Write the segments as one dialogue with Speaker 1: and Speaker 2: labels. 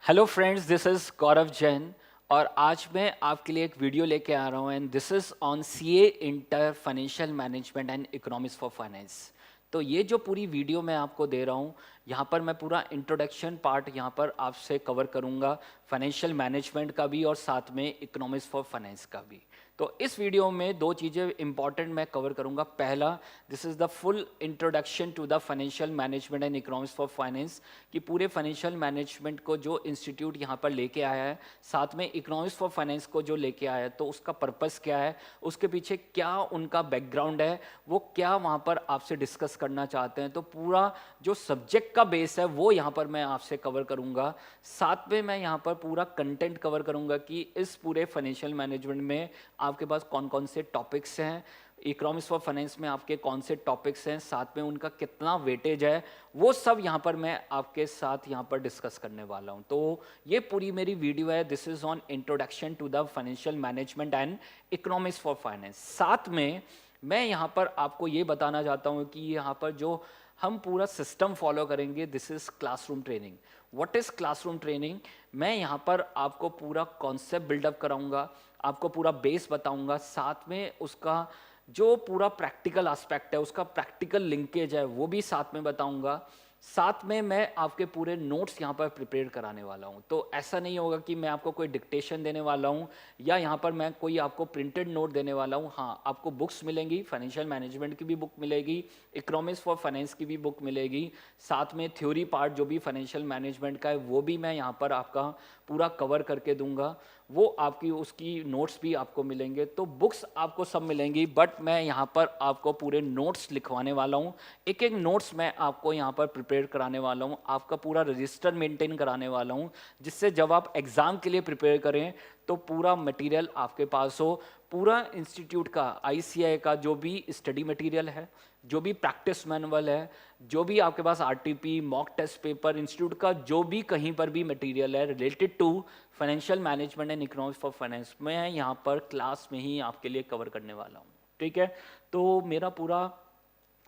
Speaker 1: Hello friends, this is गौरव जैन और आज मैं आपके लिए एक वीडियो लेके आ रहा हूँ and this is on CA inter financial management and economics for finance. तो ये जो पूरी वीडियो मैं आपको दे रहा हूँ, यहाँ पर मैं पूरा इंट्रोडक्शन पार्ट यहाँ पर आपसे कवर करूँगा, फाइनेंशियल मैनेजमेंट का भी और साथ में इकोनॉमिक्स फॉर फाइनेंस का भी। तो इस वीडियो में दो चीज़ें इंपॉर्टेंट मैं कवर करूँगा। पहला, this is the full introduction to the financial management and economics for finance, कि पूरे फाइनेंशियल मैनेजमेंट को जो इंस्टीट्यूट यहाँ पर लेके आया है, साथ में इकोनॉमिक्स फॉर फाइनेंस को जो लेके आया है, तो उसका पर्पस क्या है, उसके पीछे क्या उनका बैकग्राउंड है, वो क्या वहाँ पर आपसे डिस्कस करना चाहते हैं। तो पूरा जो सब्जेक्ट का बेस है वो यहाँ पर मैं आपसे कवर करूँगा। साथ में मैं यहाँ पर पूरा कंटेंट कवर करूँगा कि इस पूरे फाइनेंशियल मैनेजमेंट में आपके पास कौन कौन से टॉपिक्स हैं, इकोनॉमिक्स फॉर फाइनेंस में आपके कौन से टॉपिक्स हैं, साथ में उनका कितना वेटेज है, वो सब यहाँ पर मैं आपके साथ यहाँ पर डिस्कस करने वाला हूँ। तो ये पूरी मेरी वीडियो है, this is on introduction to the financial management and economics for finance. साथ में मैं यहाँ पर आपको ये बताना चाहता हूँ कि यहाँ पर जो हम पूरा सिस्टम फॉलो करेंगे, this is classroom training. What is classroom training? मैं यहाँ पर आपको पूरा कॉन्सेप्ट बिल्डअप कराऊंगा, आपको पूरा बेस बताऊंगा, साथ में उसका जो पूरा प्रैक्टिकल एस्पेक्ट है, उसका प्रैक्टिकल लिंकेज है, वो भी साथ में बताऊंगा। साथ में मैं आपके पूरे नोट्स यहाँ पर प्रिपेयर कराने वाला हूँ। तो ऐसा नहीं होगा कि मैं आपको कोई डिक्टेशन देने वाला हूँ या यहाँ पर मैं कोई आपको प्रिंटेड नोट देने वाला हूँ। हाँ, आपको बुक्स मिलेंगी, फाइनेंशियल मैनेजमेंट की भी बुक मिलेगी, इकोनॉमिक्स फॉर फाइनेंस की भी बुक मिलेगी, साथ में थ्योरी पार्ट जो भी फाइनेंशियल मैनेजमेंट का है वो भी मैं यहाँ पर आपका पूरा कवर करके दूंगा। वो आपकी उसकी नोट्स भी आपको मिलेंगे। तो बुक्स आपको सब मिलेंगी, बट मैं यहाँ पर आपको पूरे नोट्स लिखवाने वाला हूँ। एक एक नोट्स मैं आपको यहाँ पर प्रिपेयर कराने वाला हूँ, आपका पूरा रजिस्टर मेंटेन कराने वाला हूँ, जिससे जब आप एग्ज़ाम के लिए प्रिपेयर करें तो पूरा मटेरियल आपके पास हो। पूरा इंस्टीट्यूट का, आईसीआई का जो भी स्टडी मटेरियल है, जो भी प्रैक्टिस मैनुअल है, जो भी आपके पास RTP, mock test paper, institute का जो भी कहीं पर भी मटेरियल है related to financial management and economics for finance, मैं यहाँ पर क्लास में ही आपके लिए कवर करने वाला हूँ। ठीक है, तो मेरा पूरा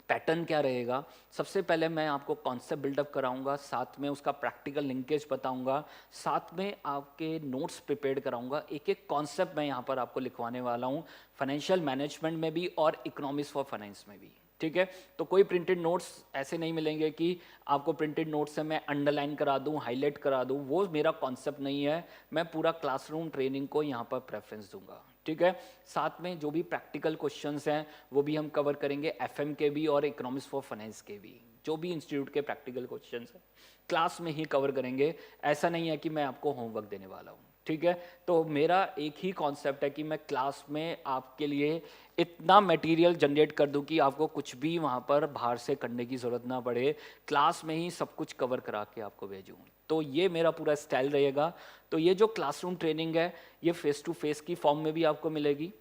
Speaker 1: पैटर्न क्या रहेगा? सबसे पहले मैं आपको कॉन्सेप्ट बिल्डअप कराऊंगा, साथ में उसका प्रैक्टिकल लिंकेज बताऊंगा, साथ में आपके नोट्स प्रिपेयर कराऊंगा। एक एक कॉन्सेप्ट मैं यहाँ पर आपको लिखवाने वाला हूँ, फाइनेंशियल मैनेजमेंट में भी और इकोनॉमिक्स फॉर फाइनेंस में भी। ठीक है, तो कोई प्रिंटेड नोट्स ऐसे नहीं मिलेंगे कि आपको प्रिंटेड नोट्स से मैं अंडरलाइन करा दूं, हाईलाइट करा दूं, वो मेरा कॉन्सेप्ट नहीं है। मैं पूरा क्लासरूम ट्रेनिंग को यहाँ पर प्रेफरेंस दूंगा। ठीक है, साथ में जो भी प्रैक्टिकल क्वेश्चंस हैं वो भी हम कवर करेंगे, एफएम के भी और इकोनॉमिक्स फॉर फाइनेंस के भी। जो भी इंस्टीट्यूट के प्रैक्टिकल क्वेश्चंस हैं क्लास में ही कवर करेंगे। ऐसा नहीं है कि मैं आपको होमवर्क देने वाला हूँ। ठीक है, तो मेरा एक ही कॉन्सेप्ट है कि मैं क्लास में आपके लिए इतना मटेरियल जनरेट कर दूं कि आपको कुछ भी वहाँ पर बाहर से करने की ज़रूरत ना पड़े, क्लास में ही सब कुछ कवर करा के आपको भेजूँ। तो ये मेरा पूरा स्टाइल रहेगा। तो ये जो क्लासरूम ट्रेनिंग है, ये फेस टू फेस की फॉर्म में भी आपको मिलेगी,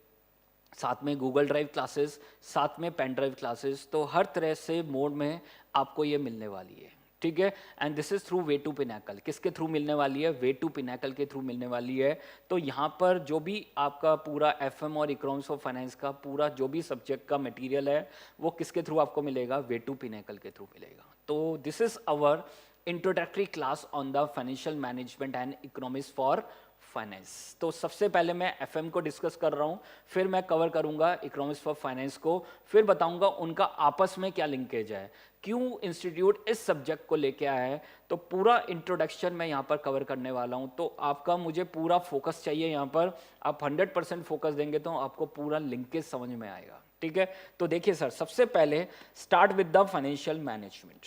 Speaker 1: साथ में गूगल ड्राइव क्लासेस, साथ में पेन ड्राइव क्लासेस, तो हर तरह से मोड में आपको ये मिलने वाली है। ठीक है, and this is through Way to Pinnacle. किसके थ्रू मिलने वाली है? वे टू पिनाकल के थ्रू मिलने वाली है। तो यहाँ पर जो भी आपका पूरा एफएम और इकोनॉमिक्स ऑफ फाइनेंस का पूरा जो भी सब्जेक्ट का मटेरियल है वो किसके थ्रू आपको मिलेगा? वे टू पिनाकल के थ्रू मिलेगा। तो this is our introductory class on the financial management and economics for finance. तो सबसे पहले मैं एफएम को डिस्कस कर रहा हूं, फिर मैं कवर करूंगा इकोनॉमिक्स फॉर फाइनेंस को, फिर बताऊंगा उनका आपस में क्या लिंकेज है, क्यों इंस्टीट्यूट इस सब्जेक्ट को लेके आया है। तो पूरा इंट्रोडक्शन मैं यहां पर कवर करने वाला हूं। तो आपका मुझे पूरा फोकस चाहिए यहां पर। आप 100% फोकस देंगे तो आपको पूरा लिंकेज समझ में आएगा। ठीक है, तो देखिए सर, सबसे पहले start with the financial management.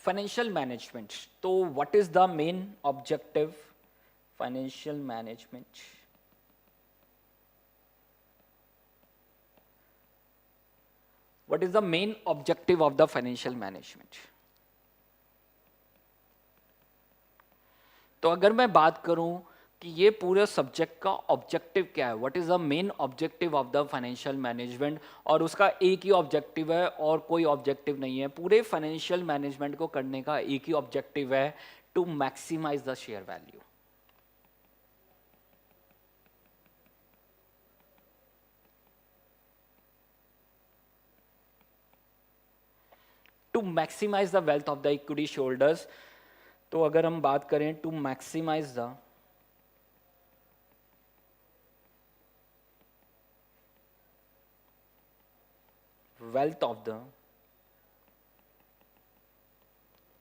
Speaker 1: Financial management, तो what is the main objective? Financial management, what is the main objective of the financial management? तो अगर मैं बात करूं कि ये पूरे सब्जेक्ट का ऑब्जेक्टिव क्या है, what is the main objective of the financial management, और उसका एक ही ऑब्जेक्टिव है और कोई ऑब्जेक्टिव नहीं है। पूरे फाइनेंशियल मैनेजमेंट को करने का एक ही ऑब्जेक्टिव है, to maximise the share value. To maximise the wealth of the equity shareholders. तो अगर हम बात करें to maximise the wealth of the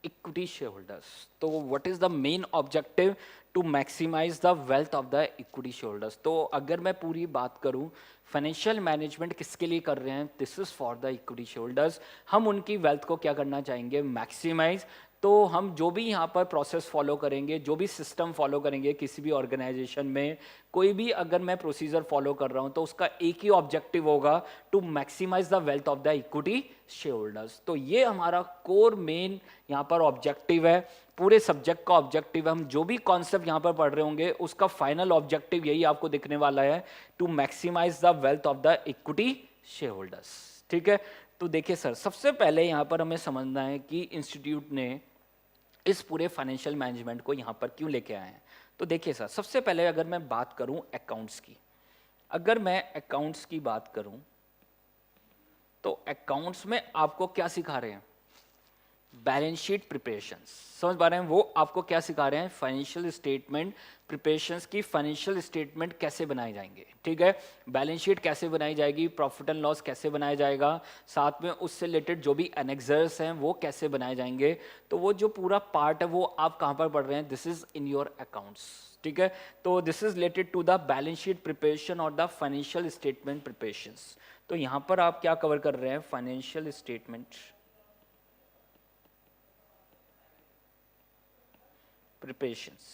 Speaker 1: equity shareholders, तो what is the main objective to maximize the wealth of the equity shareholders। तो अगर मैं पूरी बात करूं फाइनेंशियल मैनेजमेंट किसके लिए कर रहे हैं, this is for the equity shareholders. हम उनकी वेल्थ को क्या करना चाहेंगे, मैक्सिमाइज। तो हम जो भी यहाँ पर प्रोसेस फॉलो करेंगे, जो भी सिस्टम फॉलो करेंगे किसी भी ऑर्गेनाइजेशन में, कोई भी अगर मैं प्रोसीजर फॉलो कर रहा हूँ तो उसका एक ही ऑब्जेक्टिव होगा, to maximise the wealth of the equity shareholders. तो ये हमारा कोर मेन यहाँ पर ऑब्जेक्टिव है, पूरे सब्जेक्ट का ऑब्जेक्टिव है। हम जो भी कॉन्सेप्ट यहाँ पर पढ़ रहे होंगे उसका फाइनल ऑब्जेक्टिव यही आपको दिखने वाला है, to maximise the wealth of the equity shareholders. ठीक है, तो देखिए सर, सबसे पहले यहाँ पर हमें समझना है कि इंस्टीट्यूट ने इस पूरे फाइनेंशियल मैनेजमेंट को यहाँ पर क्यों लेके आए हैं। तो देखिए सर, सबसे पहले अगर मैं बात करूं अकाउंट्स की, अगर मैं अकाउंट्स की बात करूं तो अकाउंट्स में आपको क्या सिखा रहे हैं, बैलेंस शीट प्रिपरेशंस। समझ पा रहे हैं, वो आपको क्या सिखा रहे हैं, फाइनेंशियल स्टेटमेंट प्रिपरेशंस की फाइनेंशियल स्टेटमेंट कैसे बनाए जाएंगे। ठीक है, बैलेंस शीट कैसे बनाई जाएगी, प्रॉफिट एंड लॉस कैसे बनाया जाएगा, साथ में उससे रिलेटेड जो भी एनेक्सर्स हैं वो कैसे बनाए जाएंगे। तो वो जो पूरा पार्ट है वो आप कहाँ पर पढ़ रहे हैं, this is in your accounts. ठीक है, तो this is related to the balance sheet preparation और द फाइनेंशियल स्टेटमेंट प्रिपरेशंस। तो यहाँ पर आप क्या कवर कर रहे हैं, फाइनेंशियल स्टेटमेंट preparations।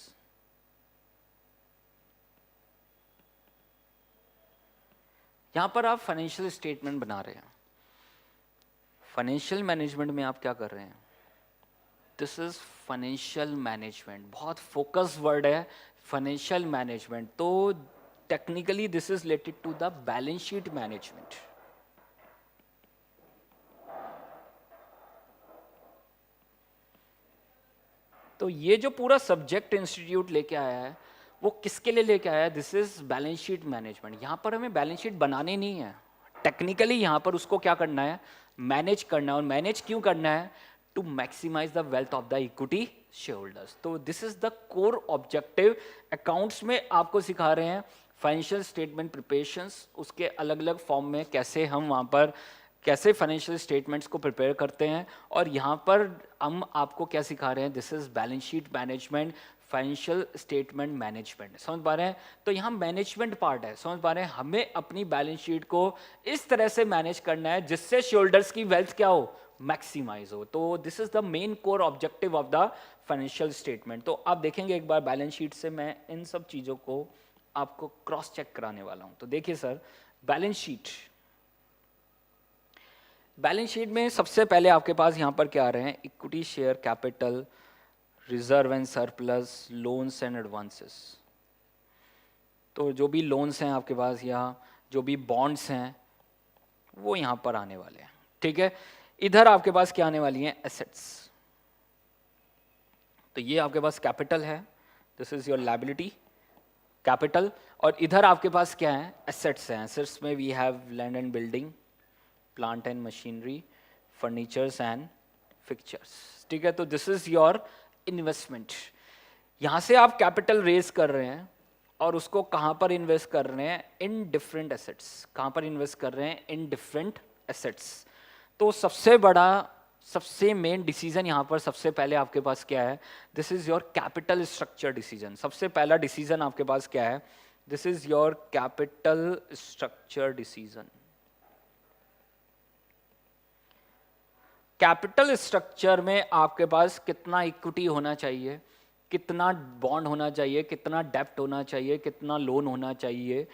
Speaker 1: यहां पर आप फाइनेंशियल स्टेटमेंट बना रहे हैं, फाइनेंशियल मैनेजमेंट में आप क्या कर रहे हैं, दिस इज फाइनेंशियल मैनेजमेंट। बहुत फोकस वर्ड है फाइनेंशियल मैनेजमेंट। तो technically this is related to the balance sheet management. तो ये जो पूरा सब्जेक्ट इंस्टीट्यूट लेके आया है वो किसके लिए लेके आया है, this is balance sheet management. यहाँ पर हमें बैलेंस शीट बनानी नहीं है, टेक्निकली यहाँ पर उसको क्या करना है, मैनेज करना है। और मैनेज क्यों करना है, to maximise the wealth of the equity shareholders. तो this is the core objective. Accounts में आपको सिखा रहे हैं फाइनेंशियल स्टेटमेंट प्रिपरेशंस, उसके अलग अलग फॉर्म में कैसे हम वहाँ पर कैसे फाइनेंशियल स्टेटमेंट्स को प्रिपेयर करते हैं। और यहाँ पर हम आपको क्या सिखा रहे हैं, this is balance sheet management, financial statement management. समझ पा रहे हैं, तो यहाँ मैनेजमेंट पार्ट है। समझ पा रहे हैं, हमें अपनी बैलेंस शीट को इस तरह से मैनेज करना है जिससे शेयरहोल्डर्स की वेल्थ क्या हो, मैक्सिमाइज हो। तो this is the main core objective of the financial statement. तो आप देखेंगे एक बार बैलेंस शीट से मैं इन सब चीज़ों को आपको क्रॉस चेक कराने वाला हूँ। तो देखिए sir, balance sheet, balance sheet में सबसे पहले आपके पास यहाँ पर क्या आ रहे हैं, equity share capital, reserve and surplus, loans and advances. तो जो भी लोन्स हैं आपके पास या जो भी बॉन्ड्स हैं वो यहाँ पर आने वाले हैं। ठीक है, इधर आपके पास क्या आने वाली हैं, एसेट्स। तो ये आपके पास कैपिटल है, this is your liability capital. और इधर आपके पास क्या है, एसेट्स हैं। एसेट्स में we have land and building, plant and machinery, furnitures and fixtures. ठीक है, तो दिस इज योर इन्वेस्टमेंट। यहां से आप कैपिटल रेज कर रहे हैं और उसको कहां पर इन्वेस्ट कर रहे हैं, इन डिफरेंट एसेट्स। कहां पर इन्वेस्ट कर रहे हैं, इन डिफरेंट एसेट्स। तो सबसे बड़ा, सबसे मेन डिसीजन यहां पर सबसे पहले आपके पास क्या है, this is your capital structure decision. सबसे पहला डिसीजन आपके पास क्या है, this is your capital structure decision. Capital structure में आपके पास कितना इक्विटी होना चाहिए, कितना बॉन्ड होना चाहिए, कितना डेप्ट होना चाहिए, कितना लोन होना चाहिए।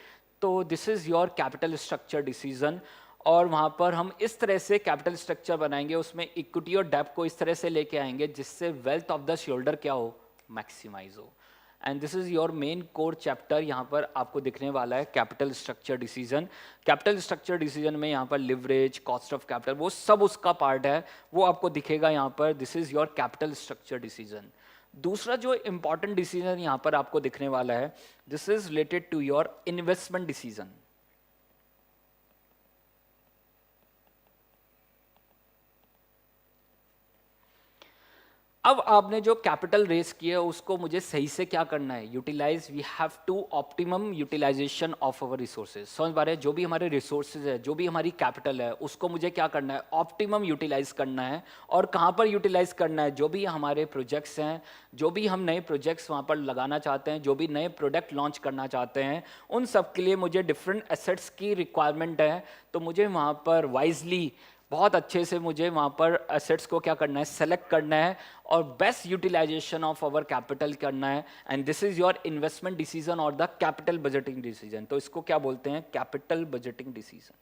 Speaker 1: तो this is your capital structure decision. और वहाँ पर हम इस तरह से कैपिटल स्ट्रक्चर बनाएंगे, उसमें इक्विटी और डेप्ट को इस तरह से लेके आएंगे जिससे वेल्थ ऑफ द शेयरहोल्डर क्या हो, मैक्सिमाइज हो। And this is your main core chapter. यहाँ पर आपको दिखने वाला है capital structure decision. Capital structure decision में यहाँ पर लिवरेज, कॉस्ट ऑफ कैपिटल, वो सब उसका पार्ट है, वो आपको दिखेगा यहाँ पर। This is your capital structure decision. दूसरा जो इंपॉर्टेंट डिसीजन यहाँ पर आपको दिखने वाला है, this is related to your investment decision. अब आपने जो कैपिटल रेस किया है उसको मुझे सही से क्या करना है, utilise. We have to optimum utilisation of our resources. समझ पा रहे हैं, जो भी हमारे रिसोर्सेज है, जो भी हमारी कैपिटल है, उसको मुझे क्या करना है, ऑप्टिमम यूटिलाइज करना है। और कहाँ पर यूटिलाइज करना है, जो भी हमारे प्रोजेक्ट्स हैं, जो भी हम नए प्रोजेक्ट्स वहाँ पर लगाना चाहते हैं, जो भी नए प्रोडक्ट लॉन्च करना चाहते हैं, उन सब के लिए मुझे डिफरेंट एसेट्स की रिक्वायरमेंट है। तो मुझे वहाँ पर वाइजली बहुत अच्छे से मुझे वहाँ पर एसेट्स को क्या करना है, सेलेक्ट करना है और best utilisation of our capital करना है। And this is your investment decision और द कैपिटल बजटिंग डिसीजन। तो इसको क्या बोलते हैं, capital budgeting decision.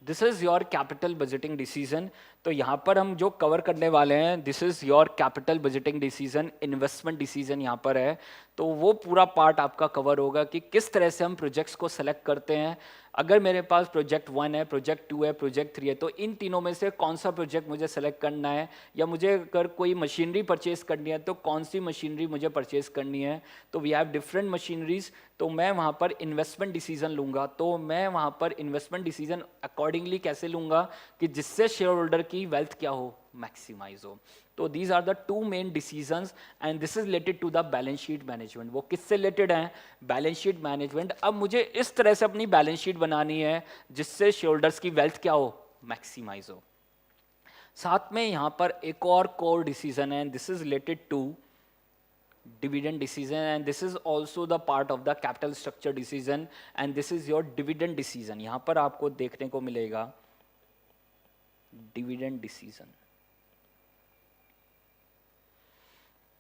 Speaker 1: This is your capital budgeting decision. तो यहाँ पर हम जो कवर करने वाले हैं, this is your capital budgeting decision, investment decision यहाँ पर है। तो वो पूरा पार्ट आपका कवर होगा कि किस तरह से हम प्रोजेक्ट्स को सेलेक्ट करते हैं। अगर मेरे पास प्रोजेक्ट 1 है, प्रोजेक्ट 2 है, प्रोजेक्ट 3 है, तो इन तीनों में से कौन सा प्रोजेक्ट मुझे सेलेक्ट करना है, या मुझे अगर कोई मशीनरी परचेज करनी है तो कौन सी मशीनरी मुझे परचेज करनी है। तो वी हैव डिफरेंट मशीनरीज। तो मैं वहाँ पर इन्वेस्टमेंट डिसीजन लूँगा। तो मैं वहाँ पर इन्वेस्टमेंट डिसीजन अकॉर्डिंगली कैसे लूँगा कि जिससे शेयर होल्डर की वेल्थ क्या हो, मैक्सिमाइज हो। तो these are the two main decisions and this is related to the balance sheet management. वो किससे रिलेटेड है, बैलेंस शीट मैनेजमेंट। अब मुझे इस तरह से अपनी बैलेंस शीट बनानी है जिससे शेयर होल्डर्स की वेल्थ क्या हो, मैक्सिमाइज हो। साथ में यहां पर एक और कोर डिसीजन है, this is related to dividend decision and this is also the part of the capital structure decision and this is your dividend decision। यहां पर आपको देखने को मिलेगा dividend decision।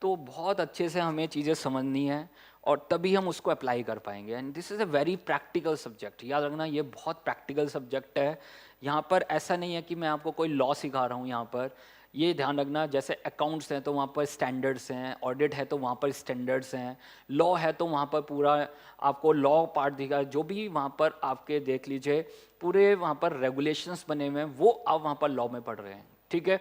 Speaker 1: तो बहुत अच्छे से हमें चीज़ें समझनी है और तभी हम उसको अप्लाई कर पाएंगे। And this is a very practical subject, याद रखना ये बहुत प्रैक्टिकल सब्जेक्ट है। यहाँ पर ऐसा नहीं है कि मैं आपको कोई लॉ सिखा रहा हूँ। यहाँ पर ये ध्यान रखना, जैसे अकाउंट्स हैं तो वहाँ पर स्टैंडर्ड्स हैं, ऑडिट है तो वहाँ पर स्टैंडर्ड्स हैं, लॉ है तो वहाँ पर पूरा आपको लॉ पार्ट दिखा, जो भी वहाँ पर आपके देख लीजिए पूरे वहाँ पर रेगुलेशंस बने हुए हैं, वो आप वहाँ पर लॉ में पढ़ रहे हैं, ठीक है।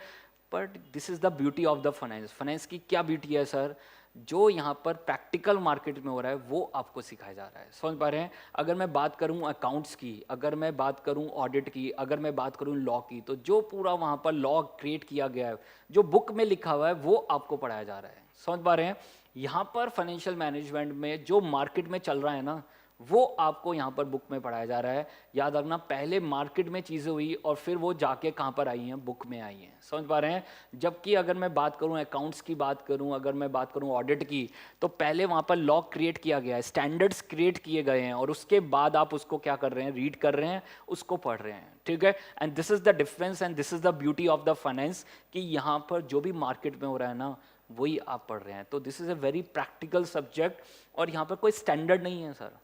Speaker 1: But this is the beauty of the finance. Finance की क्या ब्यूटी है सर, जो यहाँ पर प्रैक्टिकल मार्केट में हो रहा है वो आपको सिखाया जा रहा है। समझ पा रहे हैं। अगर मैं बात करूँ अकाउंट्स की, अगर मैं बात करूँ ऑडिट की, अगर मैं बात करूँ लॉ की, तो जो पूरा वहाँ पर लॉ क्रिएट किया गया है, जो बुक में लिखा हुआ है, वो आपको पढ़ाया जा रहा है। समझ पा रहे हैं। यहाँ पर फाइनेंशियल मैनेजमेंट में जो मार्केट में चल रहा है ना, वो आपको यहाँ पर बुक में पढ़ाया जा रहा है। याद रखना, पहले मार्केट में चीज़ें हुई और फिर वो जाके कहाँ पर आई हैं, बुक में आई हैं। समझ पा रहे हैं। जबकि अगर मैं बात करूँ अकाउंट्स की बात करूँ, अगर मैं बात करूँ ऑडिट की, तो पहले वहाँ पर लॉ क्रिएट किया गया है, स्टैंडर्ड्स क्रिएट किए गए हैं और उसके बाद आप उसको क्या कर रहे हैं, रीड कर रहे हैं, उसको पढ़ रहे हैं, ठीक है। And this is the difference and this is the beauty of the finance कि यहाँ पर जो भी मार्केट में हो रहा है ना, वही आप पढ़ रहे हैं। तो this is a very practical subject और यहाँ पर कोई स्टैंडर्ड नहीं है सर।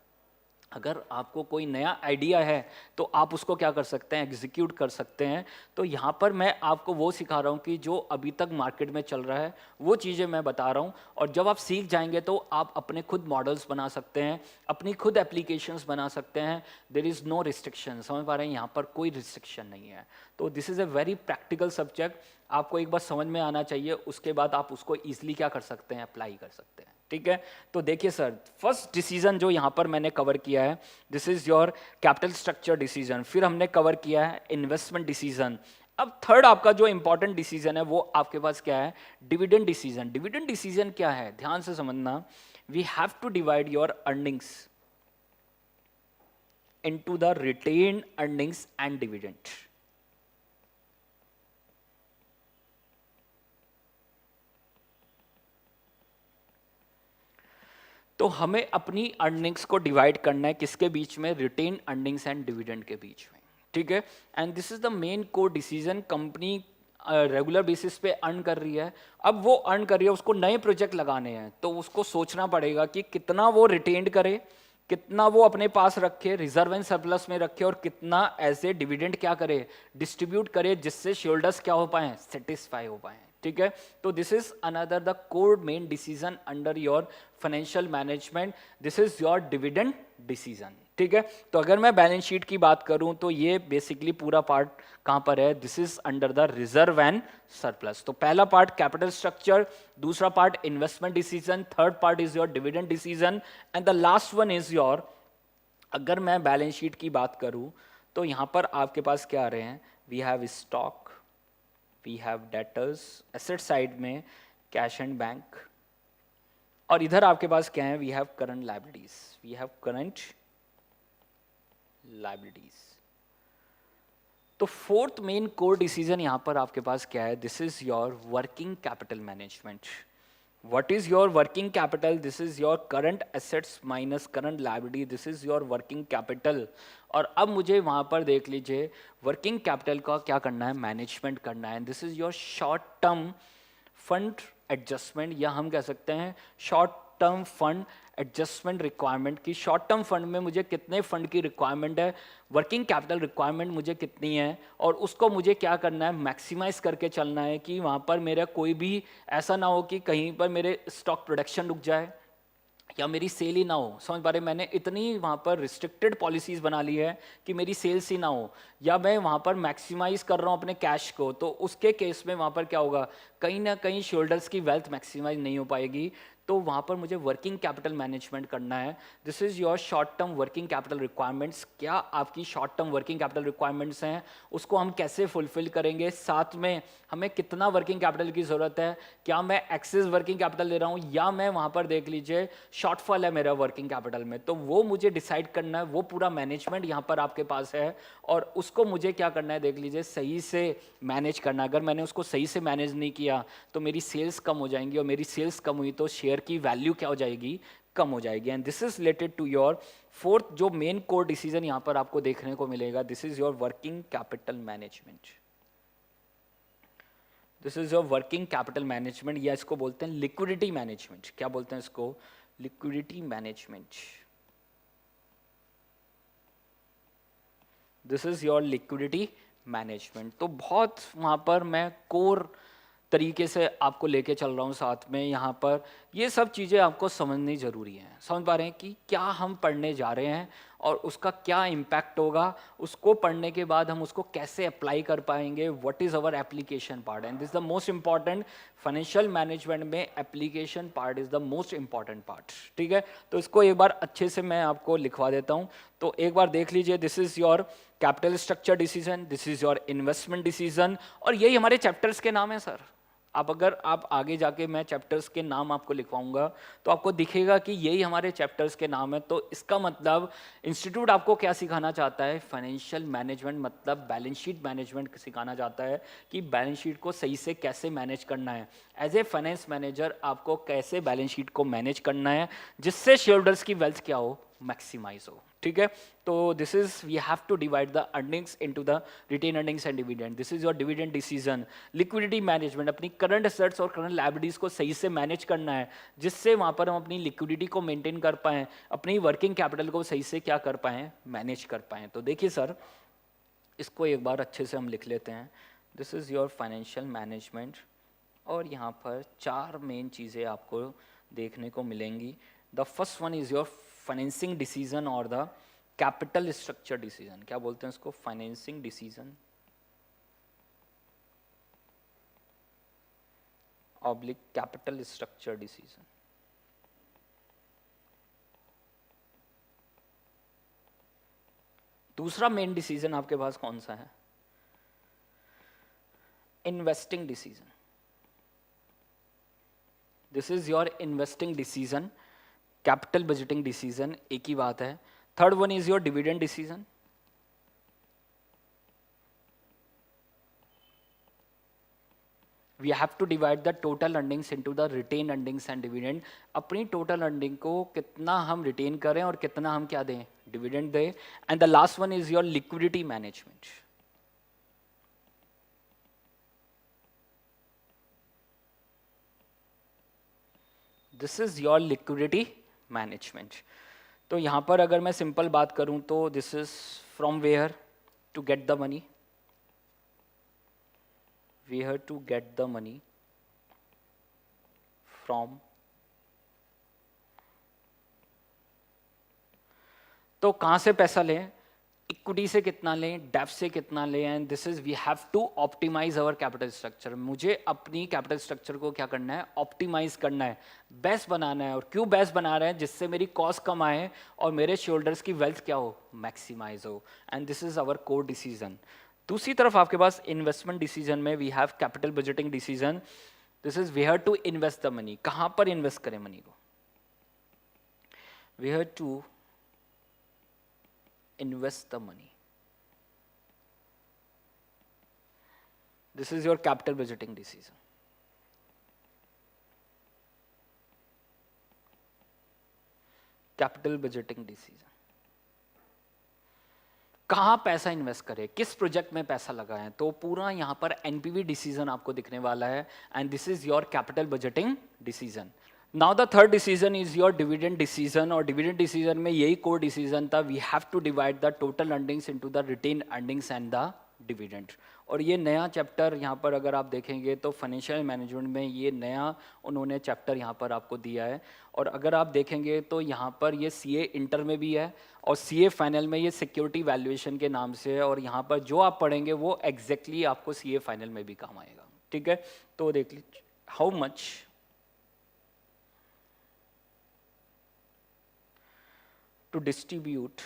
Speaker 1: अगर आपको कोई नया आइडिया है तो आप उसको क्या कर सकते हैं, एग्जीक्यूट कर सकते हैं। तो यहाँ पर मैं आपको वो सिखा रहा हूँ कि जो अभी तक मार्केट में चल रहा है वो चीज़ें मैं बता रहा हूँ। और जब आप सीख जाएंगे तो आप अपने खुद मॉडल्स बना सकते हैं, अपनी खुद एप्लीकेशंस बना सकते हैं। There is no restriction. समझ पा रहे हैं, यहाँ पर कोई रिस्ट्रिक्शन नहीं है। तो this is a very practical subject. आपको एक बार समझ में आना चाहिए, उसके बाद आप उसको ईजिली क्या कर सकते हैं, अप्लाई कर सकते हैं, ठीक है। तो देखिए सर, फर्स्ट डिसीजन जो यहाँ पर मैंने कवर किया है, this is your capital structure decision. फिर हमने कवर किया है इन्वेस्टमेंट डिसीजन। अब थर्ड आपका जो इंपॉर्टेंट डिसीजन है वो आपके पास क्या है, डिविडेंड डिसीजन। डिविडेंड डिसीजन क्या है, ध्यान से समझना। We have to divide your earnings into the retained earnings and dividend. तो हमें अपनी अर्निंग्स को डिवाइड करना है किसके बीच में, रिटेन अर्निंग्स एंड डिविडेंड के बीच में, ठीक है। And this is the main core decision. Company regular basis पे अर्न कर रही है, अब वो अर्न कर रही है, उसको नए प्रोजेक्ट लगाने हैं, तो उसको सोचना पड़ेगा कि कितना वो रिटेन्ड करे, कितना वो अपने पास रखे, रिजर्व एंड सरप्लस में रखे, और कितना एज ए डिविडेंड क्या करे, डिस्ट्रीब्यूट करे, जिससे शेयरहोल्डर्स क्या हो पाए, सेटिस्फाई हो पाए, ठीक है। तो this is another the core main decision under your financial management. This is your dividend decision, ठीक है। तो अगर मैं बैलेंस शीट की बात करूं तो ये बेसिकली पूरा पार्ट कहां पर है, this is under the reserve and surplus. तो पहला पार्ट कैपिटल स्ट्रक्चर, दूसरा part investment decision, third part is your dividend decision and the last one is your, अगर मैं बैलेंस शीट की बात करूं तो यहाँ पर आपके पास क्या आ रहे हैं, we have stock, we have debtors, asset side में कैश एंड बैंक, और इधर आपके पास क्या है, we have current liabilities, we have current liabilities. तो फोर्थ मेन कोर डिसीजन यहां पर आपके पास क्या है, this is your working capital management. What is your working capital, this is your current assets minus current liability, this is your working capital. और अब मुझे वहां पर देख लीजिए वर्किंग कैपिटल का क्या करना है, मैनेजमेंट करना है। This is your short term fund adjustment, या हम कह सकते हैं short term fund adjustment requirement की। शॉर्ट टर्म फंड में मुझे कितने फंड की रिक्वायरमेंट है, वर्किंग कैपिटल रिक्वायरमेंट मुझे कितनी है, और उसको मुझे क्या करना है, मैक्सिमाइज करके चलना है कि वहाँ पर मेरा कोई भी ऐसा ना हो कि कहीं पर मेरे स्टॉक प्रोडक्शन रुक जाए या मेरी सेल ही ना हो। समझ पा रहे, मैंने इतनी वहाँ पर रिस्ट्रिक्टेड पॉलिसीज बना ली है कि मेरी सेल्स ही ना हो, या मैं वहाँ पर मैक्सिमाइज कर रहा हूँ अपने कैश को, तो उसके केस में वहाँ पर क्या होगा, कहीं ना कहीं शेयरहोल्डर्स की वेल्थ मैक्सिमाइज नहीं हो पाएगी। तो वहाँ पर मुझे वर्किंग कैपिटल मैनेजमेंट करना है। This is your short term working capital requirements. क्या आपकी short term working capital requirements हैं, उसको हम कैसे फुलफिल करेंगे, साथ में हमें कितना वर्किंग कैपिटल की जरूरत है, क्या मैं एक्सेस वर्किंग कैपिटल ले रहा हूँ या मैं वहाँ पर देख लीजिए शॉर्टफॉल है मेरा वर्किंग कैपिटल में, तो वो मुझे डिसाइड करना है। वो पूरा मैनेजमेंट यहाँ पर आपके पास है और उसको मुझे क्या करना है, देख लीजिए सही से मैनेज करना है। अगर मैंने उसको सही से मैनेज नहीं किया तो मेरी सेल्स कम हो जाएंगी, और मेरी सेल्स कम हुई तो शेयर की वैल्यू क्या हो जाएगी, कम हो जाएगी। And this is related to your fourth जो मेन कोर डिसीजन यहां पर आपको देखने को मिलेगा, this is your working capital management. This is your working capital management, या इसको बोलते हैं लिक्विडिटी मैनेजमेंट। क्या बोलते हैं इसको, liquidity management. This is your liquidity management. तो बहुत वहां पर मैं कोर तरीके से आपको लेके चल रहा हूँ साथ में। यहाँ पर ये सब चीज़ें आपको समझनी ज़रूरी है। समझ पा रहे हैं कि क्या हम पढ़ने जा रहे हैं और उसका क्या इम्पैक्ट होगा, उसको पढ़ने के बाद हम उसको कैसे अप्लाई कर पाएंगे, what is our application part. And this the most important, financial management में application part is the most important part. ठीक है, तो इसको एक बार अच्छे से मैं आपको लिखवा देता हूँ। तो एक बार देख लीजिए, this is your capital structure decision, this is your investment decision, और यही हमारे चैप्टर्स के नाम है सर। अगर आप आगे जाके मैं चैप्टर्स के नाम आपको लिखवाऊंगा तो आपको दिखेगा कि यही हमारे चैप्टर्स के नाम है। तो इसका मतलब इंस्टीट्यूट आपको क्या सिखाना चाहता है, फाइनेंशियल मैनेजमेंट, मतलब बैलेंस शीट मैनेजमेंट सिखाना चाहता है कि बैलेंस शीट को सही से कैसे मैनेज करना है। एज ए फाइनेंस मैनेजर आपको कैसे बैलेंस शीट को मैनेज करना है जिससे शेयरहोल्डर्स की वेल्थ क्या हो, मैक्सिमाइज हो। ठीक है, तो this is we have to divide the earnings into the retained earnings and dividend. This is your dividend decision. Liquidity management, अपनी करंट एसेट्स और करंट लायबिलिटीज को सही से मैनेज करना है जिससे वहां पर हम अपनी लिक्विडिटी को मेंटेन कर पाएं, अपनी वर्किंग कैपिटल को सही से क्या कर पाएं, मैनेज कर पाएं। तो देखिए सर, इसको एक बार अच्छे से हम लिख लेते हैं। This is your financial management, और यहाँ पर चार मेन चीज़ें आपको देखने को मिलेंगी। The first one is your financing decision और द कैपिटल स्ट्रक्चर डिसीजन। क्या बोलते हैं इसको, financing decision oblique capital structure decision. दूसरा मेन डिसीजन आपके पास कौन सा है, investing decision. This is your investing decision, capital budgeting decision, एक ही बात है। Third one is your dividend decision. We have to divide the total earnings into the retained earnings and dividend. अपनी टोटल अर्निंग को कितना हम retain करें और कितना हम क्या दें, डिविडेंड दें। And the last one is your liquidity management. This is your liquidity management. तो यहां पर अगर मैं सिंपल बात करूं तो this is from where to get the money, where to get the money from। तो कहां से पैसा लें, इक्विटी से कितना लें, डेब्ट से कितना लें, and this is we have to optimize our capital structure. मुझे अपनी कैपिटल स्ट्रक्चर को क्या करना है, ऑप्टिमाइज करना है, बेस्ट बनाना है। और क्यों बेस्ट बना रहे हैं, जिससे मेरी कॉस्ट कम आए और मेरे शेयरहोल्डर्स की वेल्थ क्या हो, मैक्सिमाइज हो, and this is our core decision. दूसरी तरफ आपके पास इन्वेस्टमेंट डिसीजन में we have capital budgeting decision. This is where to invest the money, कहां पर इन्वेस्ट करें मनी को, where to invest the money. This is your capital budgeting decision. Capital budgeting decision. कहाँ पैसा इन्वेस्ट करें, किस project में पैसा लगाएं, तो पूरा यहाँ पर एनपीवी डिसीजन आपको दिखने वाला है, and this is your capital budgeting decision. Now the third decision is your dividend decision, और डिविडेंड डिसीजन में यही कोर डिसीजन था, we have to divide the total earnings into the retained earnings and the dividend. और ये नया chapter यहाँ पर अगर आप देखेंगे तो फाइनेंशियल मैनेजमेंट में ये नया उन्होंने चैप्टर यहाँ पर आपको दिया है। और अगर आप देखेंगे तो यहाँ पर ये सीए इंटर में भी है, और सीए फाइनल में ये सिक्योरिटी वैल्यूएशन के नाम से है, और यहाँ पर जो आप पढ़ेंगे वो एग्जैक्टली आपको सीए फाइनल में भी काम आएगा। ठीक है, तो देख लीजिए how much to distribute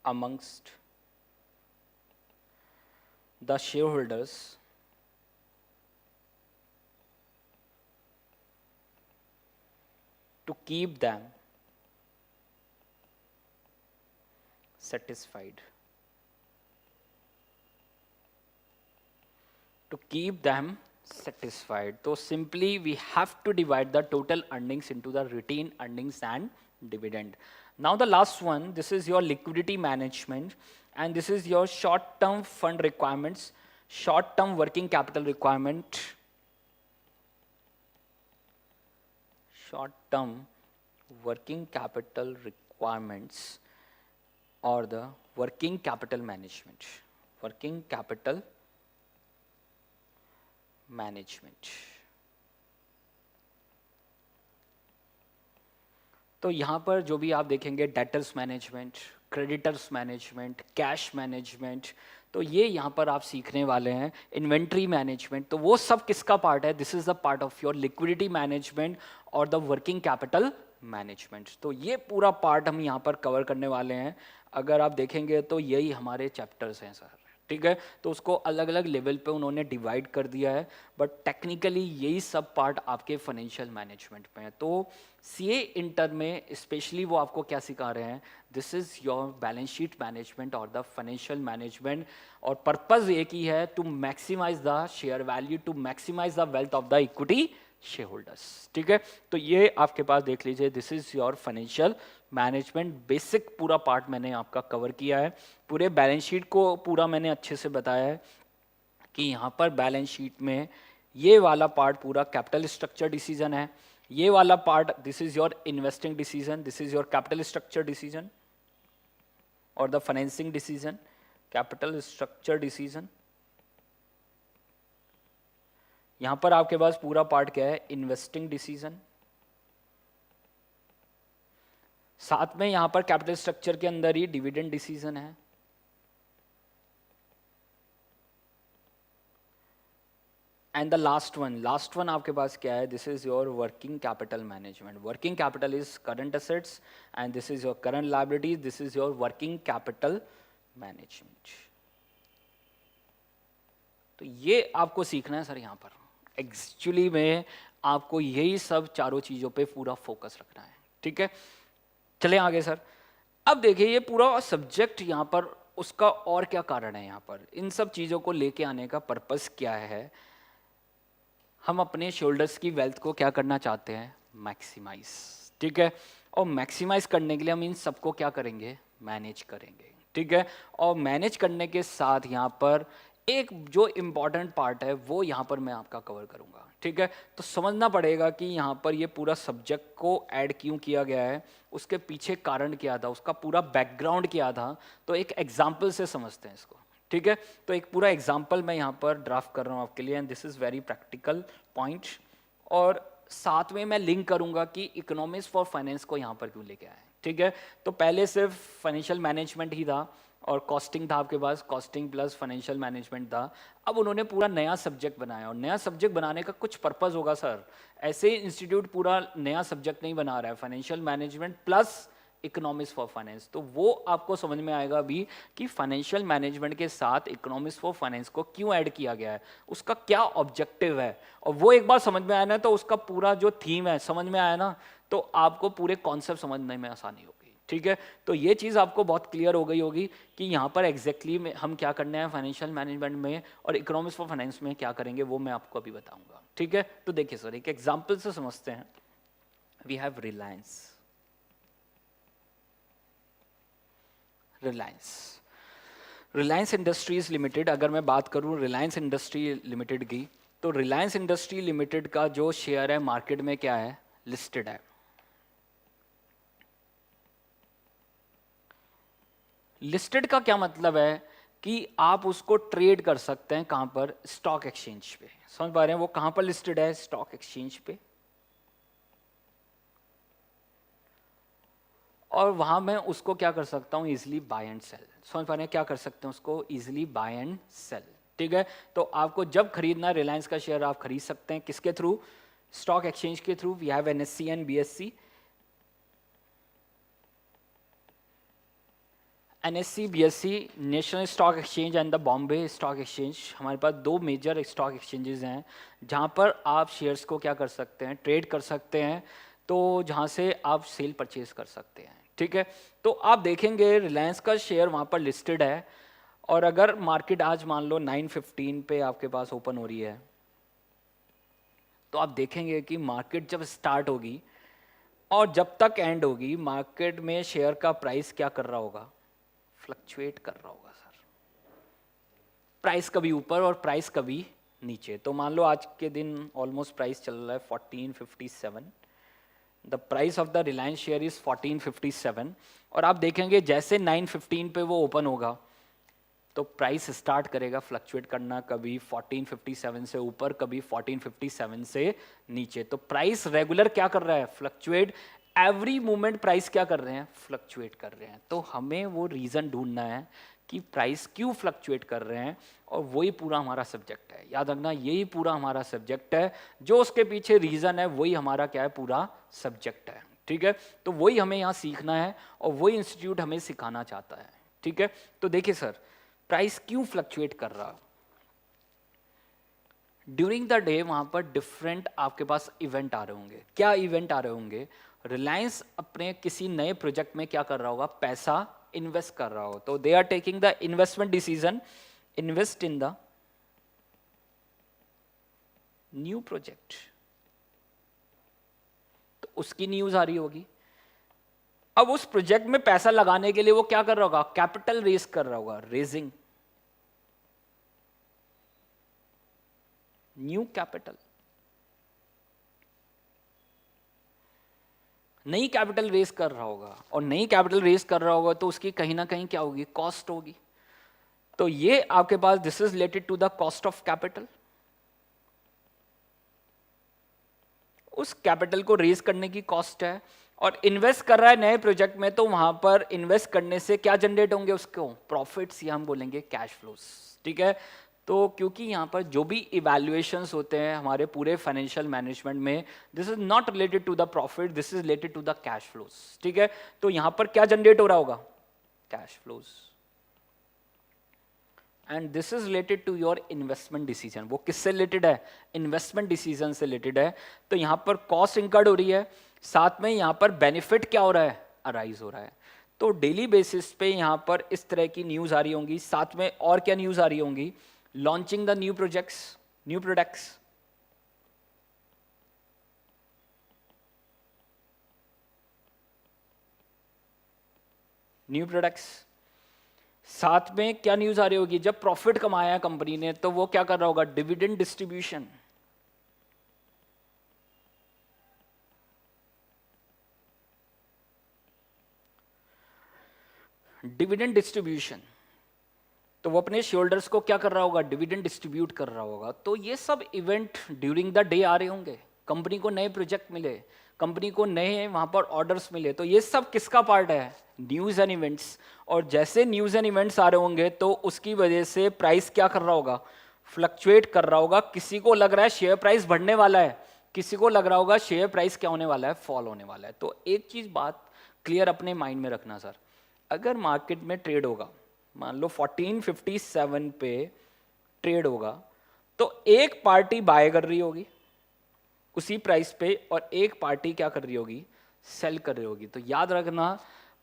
Speaker 1: amongst the shareholders to keep them satisfied, to keep them satisfied. So simply we have to divide the total earnings into the retained earnings and dividend. Now the last one, this is your liquidity management, and this is your short term fund requirements, short term working capital requirement, short term working capital requirements, or the working capital management, working capital management. तो यहां पर जो भी आप देखेंगे debtors management, creditors management, cash management, तो ये यहां पर आप सीखने वाले हैं। इन्वेंट्री मैनेजमेंट, तो वो सब किसका पार्ट है, this is the part of your liquidity management और द वर्किंग कैपिटल मैनेजमेंट। तो ये पूरा पार्ट हम यहां पर कवर करने वाले हैं। अगर आप देखेंगे तो यही हमारे चैप्टर्स हैं सर। ठीक है, तो उसको अलग अलग लेवल पे उन्होंने डिवाइड कर दिया है, बट टेक्निकली यही सब पार्ट आपके फाइनेंशियल मैनेजमेंट पे है। तो सीए इंटर में स्पेशली वो आपको क्या सिखा रहे हैं, this is your balance sheet management और द फाइनेंशियल मैनेजमेंट, और पर्पज एक ही है, to maximise the share value, to maximise the wealth of the equity share holders. ठीक है, तो ये आपके पास देख लीजिए, this is your financial management. Basic पूरा पार्ट मैंने आपका कवर किया है, पूरे बैलेंस शीट को पूरा मैंने अच्छे से बताया है कि यहाँ पर बैलेंस शीट में ये वाला पार्ट पूरा कैपिटल स्ट्रक्चर डिसीजन है, ये वाला part this is your investing decision, this is your capital structure decision और the financing decision, capital structure decision. यहां पर आपके पास पूरा पार्ट क्या है, इन्वेस्टिंग डिसीजन। साथ में यहां पर कैपिटल स्ट्रक्चर के अंदर ही डिविडेंड डिसीजन है, एंड द लास्ट वन आपके पास क्या है, this is your working capital management. Working capital is current assets and this is your current liabilities, this is your working capital management. तो ये आपको सीखना है सर। यहां पर एक्चुअली में आपको यही सब चारों चीजों पे पूरा फोकस रखना है। ठीक है, चले आगे सर। अब देखिए ये पूरा सब्जेक्ट यहाँ पर उसका और क्या कारण है, यहाँ पर इन सब चीजों को लेके आने का पर्पस क्या है। हम अपने शोल्डर्स की वेल्थ को क्या करना चाहते हैं, मैक्सिमाइज। ठीक है, और मैक्सिमाइज करने के लिए हम इन सबको क्या करेंगे, मैनेज करेंगे। ठीक है, और मैनेज करने के साथ यहाँ पर एक जो इम्पॉर्टेंट पार्ट है वो यहाँ पर मैं आपका कवर करूँगा। ठीक है, तो समझना पड़ेगा कि यहाँ पर ये पूरा सब्जेक्ट को ऐड क्यों किया गया है, उसके पीछे कारण क्या था, उसका पूरा बैकग्राउंड क्या था। तो एक एग्जाम्पल से समझते हैं इसको। ठीक है, तो एक पूरा एग्जाम्पल मैं यहाँ पर ड्राफ्ट कर रहा हूँ आपके लिए, and this is very practical point. और साथ में मैं लिंक करूंगा कि इकोनॉमिक्स फॉर फाइनेंस को यहाँ पर क्यों लेके आए, ठीक है। तो पहले सिर्फ फाइनेंशियल मैनेजमेंट ही था और कॉस्टिंग था आपके पास, कॉस्टिंग प्लस फाइनेंशियल मैनेजमेंट था। अब उन्होंने पूरा नया सब्जेक्ट बनाया और नया सब्जेक्ट बनाने का कुछ पर्पस होगा सर। ऐसे ही इंस्टीट्यूट पूरा नया सब्जेक्ट नहीं बना रहा है, financial management plus economics for finance. तो वो आपको समझ में आएगा अभी कि फाइनेंशियल मैनेजमेंट के साथ इकोनॉमिक्स फॉर फाइनेंस को क्यों ऐड किया गया है, उसका क्या ऑब्जेक्टिव है। और वो एक बार समझ में आया ना, तो उसका पूरा जो थीम है समझ में आया ना, तो आपको पूरे कॉन्सेप्ट समझने में आसानी होगी, ठीक है। तो ये चीज़ आपको बहुत क्लियर हो गई होगी कि यहाँ पर एग्जैक्टली में हम क्या करना है फाइनेंशियल मैनेजमेंट में और इकोनॉमिक्स फॉर फाइनेंस में क्या करेंगे, वो मैं आपको अभी बताऊंगा, ठीक है। तो देखिए सर, एक एग्जाम्पल से समझते हैं। We have Reliance Industries Limited. अगर मैं बात करूं रिलायंस इंडस्ट्री लिमिटेड की, तो रिलायंस इंडस्ट्री लिमिटेड का जो शेयर है मार्केट में क्या है, लिस्टेड है। लिस्टेड का क्या मतलब है कि आप उसको ट्रेड कर सकते हैं कहां पर, स्टॉक एक्सचेंज पे। समझ पा रहे हैं वो कहां पर लिस्टेड है, स्टॉक एक्सचेंज पे। और वहां मैं उसको क्या कर सकता हूं, इजिली बाय एंड सेल। समझ पा रहे हैं, क्या कर सकते हैं उसको, इजिली बाय एंड सेल, ठीक है। तो आपको जब खरीदना है रिलायंस का शेयर आप खरीद सकते हैं, किसके थ्रू, स्टॉक एक्सचेंज के through. We have NSC and BSC. NSC, BSC, National Stock Exchange and the Bombay Stock Exchange. हमारे पास दो मेजर स्टॉक एक्सचेंजेस हैं जहां पर आप शेयर्स को क्या कर सकते हैं, ट्रेड कर सकते हैं। तो जहां से आप सेल परचेज कर सकते हैं, ठीक है। तो आप देखेंगे रिलायंस का शेयर वहां पर लिस्टेड है और अगर मार्केट आज मान लो 9:15 पे आपके पास ओपन हो रही है, तो आप देखेंगे कि मार्केट जब स्टार्ट होगी और जब तक एंड होगी, मार्केट में शेयर का प्राइस क्या कर रहा होगा, फ्लक्चुएट कर रहा होगा सर। प्राइस कभी ऊपर और प्राइस कभी नीचे। तो मान लो आज के दिन ऑलमोस्ट प्राइस चल रहा है 1457। The price of the Reliance share is 1457 और आप देखेंगे जैसे 9:15 पे वो ओपन होगा तो प्राइस स्टार्ट करेगा फ्लक्चुएट करना, कभी 1457 से ऊपर, कभी 1457 से नीचे। तो प्राइस रेगुलर क्या कर रहा है, फ्लक्चुएट। एवरी मोमेंट प्राइस क्या कर रहे हैं, फ्लक्चुएट कर रहे हैं। तो हमें वो रीजन ढूंढना है कि प्राइस क्यों फ्लक्चुएट कर रहे हैं, और वही पूरा हमारा सब्जेक्ट है। याद रखना, यही पूरा हमारा सब्जेक्ट है। जो उसके पीछे रीजन है वही हमारा क्या है, पूरा सब्जेक्ट है, ठीक है। तो वही हमें यहाँ सीखना है और वही इंस्टीट्यूट हमें सिखाना चाहता है, ठीक है। तो देखिए सर, प्राइस क्यों फ्लक्चुएट कर रहा, ड्यूरिंग द डे वहां पर डिफरेंट आपके पास इवेंट आ रहे होंगे। क्या इवेंट आ रहे होंगे, रिलायंस अपने किसी नए प्रोजेक्ट में क्या कर रहा होगा, पैसा इन्वेस्ट कर रहा हो। तो they are taking the investment decision, invest in the new project. तो उसकी न्यूज आ रही होगी। अब उस प्रोजेक्ट में पैसा लगाने के लिए वो क्या कर रहा होगा, कैपिटल रेज कर रहा होगा, रेजिंग न्यू कैपिटल। नई कैपिटल रेज कर रहा होगा, और नई कैपिटल रेज कर रहा होगा तो उसकी कहीं ना कहीं क्या होगी, कॉस्ट होगी। तो ये आपके पास this is related to the cost of capital. उस कैपिटल को रेज करने की कॉस्ट है, और इन्वेस्ट कर रहा है नए प्रोजेक्ट में, तो वहां पर इन्वेस्ट करने से क्या जनरेट होंगे, उसको प्रॉफिट्स या हम बोलेंगे कैश फ्लोस, ठीक है। तो क्योंकि यहाँ पर जो भी इवैल्यूएशंस होते हैं हमारे पूरे फाइनेंशियल मैनेजमेंट में, this is not related to the profit, this is related to the cash flows, ठीक है। तो यहाँ पर क्या जनरेट हो रहा होगा, cash flows, and this is related to your investment decision. वो किससे रिलेटेड है, इन्वेस्टमेंट डिसीजन से रिलेटेड है। तो यहाँ पर कॉस्ट इंकर्ड हो रही है, साथ में यहाँ पर बेनिफिट क्या हो रहा है, अराइज हो रहा है। तो डेली बेसिस पे यहाँ पर इस तरह की न्यूज आ रही होंगी। साथ में और क्या न्यूज आ रही होंगी, launching the new projects, new products, new products. साथ में क्या न्यूज आ रही होगी, जब प्रॉफिट कमाया कंपनी ने तो वो क्या कर रहा होगा, डिविडेंड डिस्ट्रीब्यूशन। डिविडेंड डिस्ट्रीब्यूशन, तो वो अपने शेयरहोल्डर्स को क्या कर रहा होगा, डिविडेंड डिस्ट्रीब्यूट कर रहा होगा। तो ये सब इवेंट ड्यूरिंग द डे आ रहे होंगे कंपनी को नए प्रोजेक्ट मिले, कंपनी को नए वहाँ पर ऑर्डर्स मिले, तो ये सब किसका पार्ट है? News and events. और जैसे न्यूज़ एंड इवेंट्स आ रहे होंगे तो उसकी वजह से प्राइस क्या कर रहा होगा? फ्लक्चुएट कर रहा होगा। किसी को लग रहा है शेयर प्राइस बढ़ने वाला है, किसी को लग रहा होगा शेयर प्राइस क्या होने वाला है? फॉल होने वाला है। तो एक चीज़ बात क्लियर अपने माइंड में रखना सर, अगर मार्केट में ट्रेड होगा, मान लो 1457 पे ट्रेड होगा, तो एक पार्टी बाय कर रही होगी उसी प्राइस पे और एक पार्टी क्या कर रही होगी? सेल कर रही होगी। तो याद रखना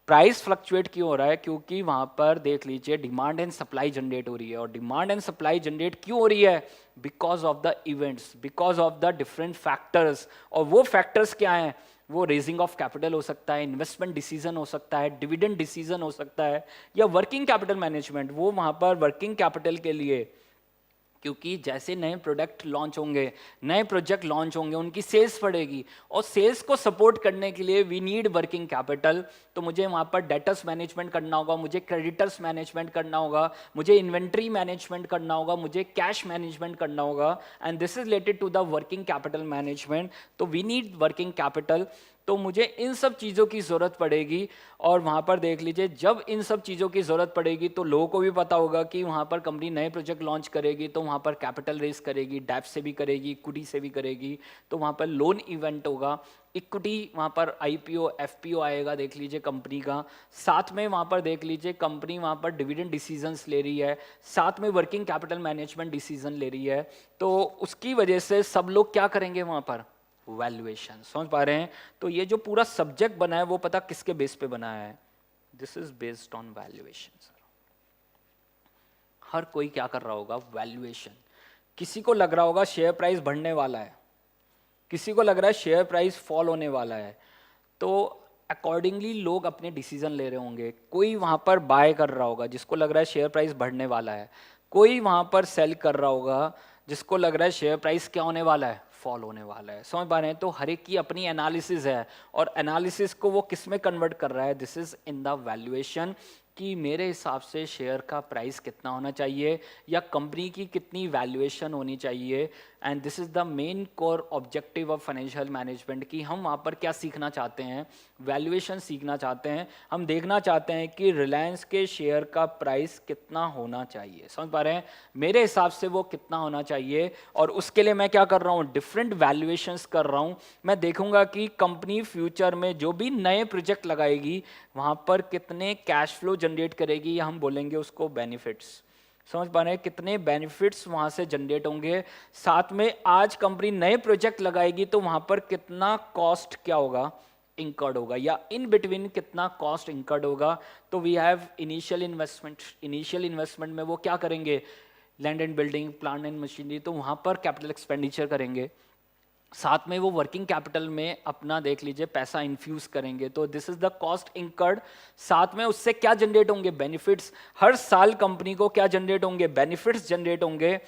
Speaker 1: प्राइस फ्लक्चुएट क्यों हो रहा है? क्योंकि वहां पर देख लीजिए डिमांड एंड सप्लाई जनरेट हो रही है, और डिमांड एंड सप्लाई जनरेट क्यों हो रही है? Because of the events, because of the different factors. और वो फैक्टर्स क्या हैं? वो रेजिंग ऑफ कैपिटल हो सकता है, इन्वेस्टमेंट डिसीजन हो सकता है, डिविडेंड डिसीजन हो सकता है, या वर्किंग कैपिटल मैनेजमेंट। वो वहां पर वर्किंग कैपिटल के लिए, क्योंकि जैसे नए प्रोडक्ट लॉन्च होंगे, नए प्रोजेक्ट लॉन्च होंगे, उनकी सेल्स बढ़ेगी, और सेल्स को सपोर्ट करने के लिए वी नीड वर्किंग कैपिटल। तो मुझे वहाँ पर डेटर्स मैनेजमेंट करना होगा, मुझे क्रेडिटर्स मैनेजमेंट करना होगा, मुझे इन्वेंट्री मैनेजमेंट करना होगा, मुझे कैश मैनेजमेंट करना होगा, and this is related to the working capital management. तो वी नीड वर्किंग कैपिटल। तो मुझे इन सब चीज़ों की ज़रूरत पड़ेगी, और वहाँ पर देख लीजिए जब इन सब चीज़ों की ज़रूरत पड़ेगी तो लोगों को भी पता होगा कि वहाँ पर कंपनी नए प्रोजेक्ट लॉन्च करेगी, तो वहाँ पर कैपिटल रेस करेगी, डेब्ट से भी करेगी, इक्विटी से भी करेगी, तो वहाँ पर लोन इवेंट होगा, इक्विटी वहाँ पर आईपीओ एफपीओ आएगा देख लीजिए कंपनी का, साथ में वहाँ पर देख लीजिए कंपनी वहाँ पर डिविडेंड डिसीजंस ले रही है, साथ में वर्किंग कैपिटल मैनेजमेंट डिसीजन ले रही है। तो उसकी वजह से सब लोग क्या करेंगे? वहाँ पर वैल्यूएशन। समझ पा रहे हैं? तो ये जो पूरा सब्जेक्ट बना है वो पता किसके बेस पे बना है? This is based on valuation sir. हर कोई क्या कर रहा होगा? वैल्यूएशन। किसी को लग रहा होगा शेयर प्राइस बढ़ने वाला है, किसी को लग रहा है शेयर प्राइस फॉल होने वाला है, तो अकॉर्डिंगली लोग अपने डिसीजन ले रहे होंगे। कोई वहां पर बाय कर रहा होगा जिसको लग रहा है शेयर प्राइस बढ़ने वाला है, कोई वहां पर सेल कर रहा होगा जिसको लग रहा है शेयर प्राइस क्या होने वाला है? फॉल होने वाला है। समझ पा रहे हैं? तो हर एक की अपनी एनालिसिस है, और एनालिसिस को वो किस में कन्वर्ट कर रहा है? This is in the valuation, कि मेरे हिसाब से शेयर का प्राइस कितना होना चाहिए या कंपनी की कितनी वैल्यूएशन होनी चाहिए। And this is the main core objective of financial management, कि हम वहाँ पर क्या सीखना चाहते हैं? वैल्यूएशन सीखना चाहते हैं। हम देखना चाहते हैं कि रिलायंस के शेयर का प्राइस कितना होना चाहिए। समझ पा रहे हैं? मेरे हिसाब से वो कितना होना चाहिए, और उसके लिए मैं क्या कर रहा हूँ? डिफरेंट वैल्यूएशंस कर रहा हूँ। मैं देखूंगा कि कंपनी फ्यूचर में जो भी नए प्रोजेक्ट लगाएगी वहाँ पर कितने कैश फ्लो जनरेट करेगी, या हम बोलेंगे उसको बेनिफिट्स। समझ पा रहे हैं? कितने बेनिफिट्स वहां से जनरेट होंगे। साथ में आज कंपनी नए प्रोजेक्ट लगाएगी तो वहां पर कितना कॉस्ट क्या होगा? इंकर्ड होगा, या इन बिटवीन कितना कॉस्ट इंकर्ड होगा। तो we have initial investment. Initial investment में वो क्या करेंगे? Land and building, plant and machinery, तो वहां पर कैपिटल एक्सपेंडिचर करेंगे। साथ में वो वर्किंग कैपिटल में अपना देख लीजिए पैसा इन्फ्यूज करेंगे, तो this is the cost incurred. साथ में उससे क्या जनरेट होंगे? बेनिफिट्स। हर साल कंपनी को क्या जनरेट होंगे? बेनिफिट्स जनरेट होंगे।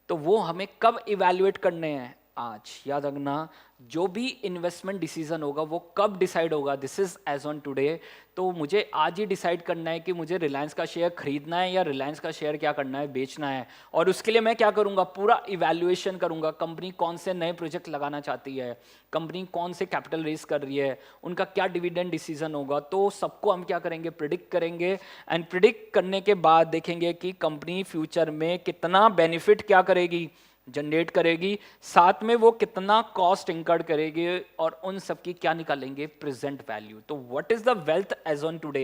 Speaker 1: तो वो हमें कब इवैल्यूएट करने हैं? आज। याद रखना, जो भी इन्वेस्टमेंट डिसीजन होगा वो कब डिसाइड होगा? This is as on today. तो मुझे आज ही डिसाइड करना है कि मुझे रिलायंस का शेयर खरीदना है या रिलायंस का शेयर क्या करना है? बेचना है। और उसके लिए मैं क्या करूंगा? पूरा इवैल्यूएशन करूंगा। कंपनी कौन से नए प्रोजेक्ट लगाना चाहती है, कंपनी कौन से कैपिटल रेज कर रही है, उनका क्या डिविडेंड डिसीजन होगा, तो सबको हम क्या करेंगे? प्रिडिक्ट करेंगे। एंड प्रिडिक्ट करने के बाद देखेंगे कि कंपनी फ्यूचर में कितना बेनिफिट क्या करेगी? जनरेट करेगी, साथ में वो कितना कॉस्ट इंकर्ड करेगी, और उन सब की क्या निकालेंगे? Present value. तो what is the wealth as on today?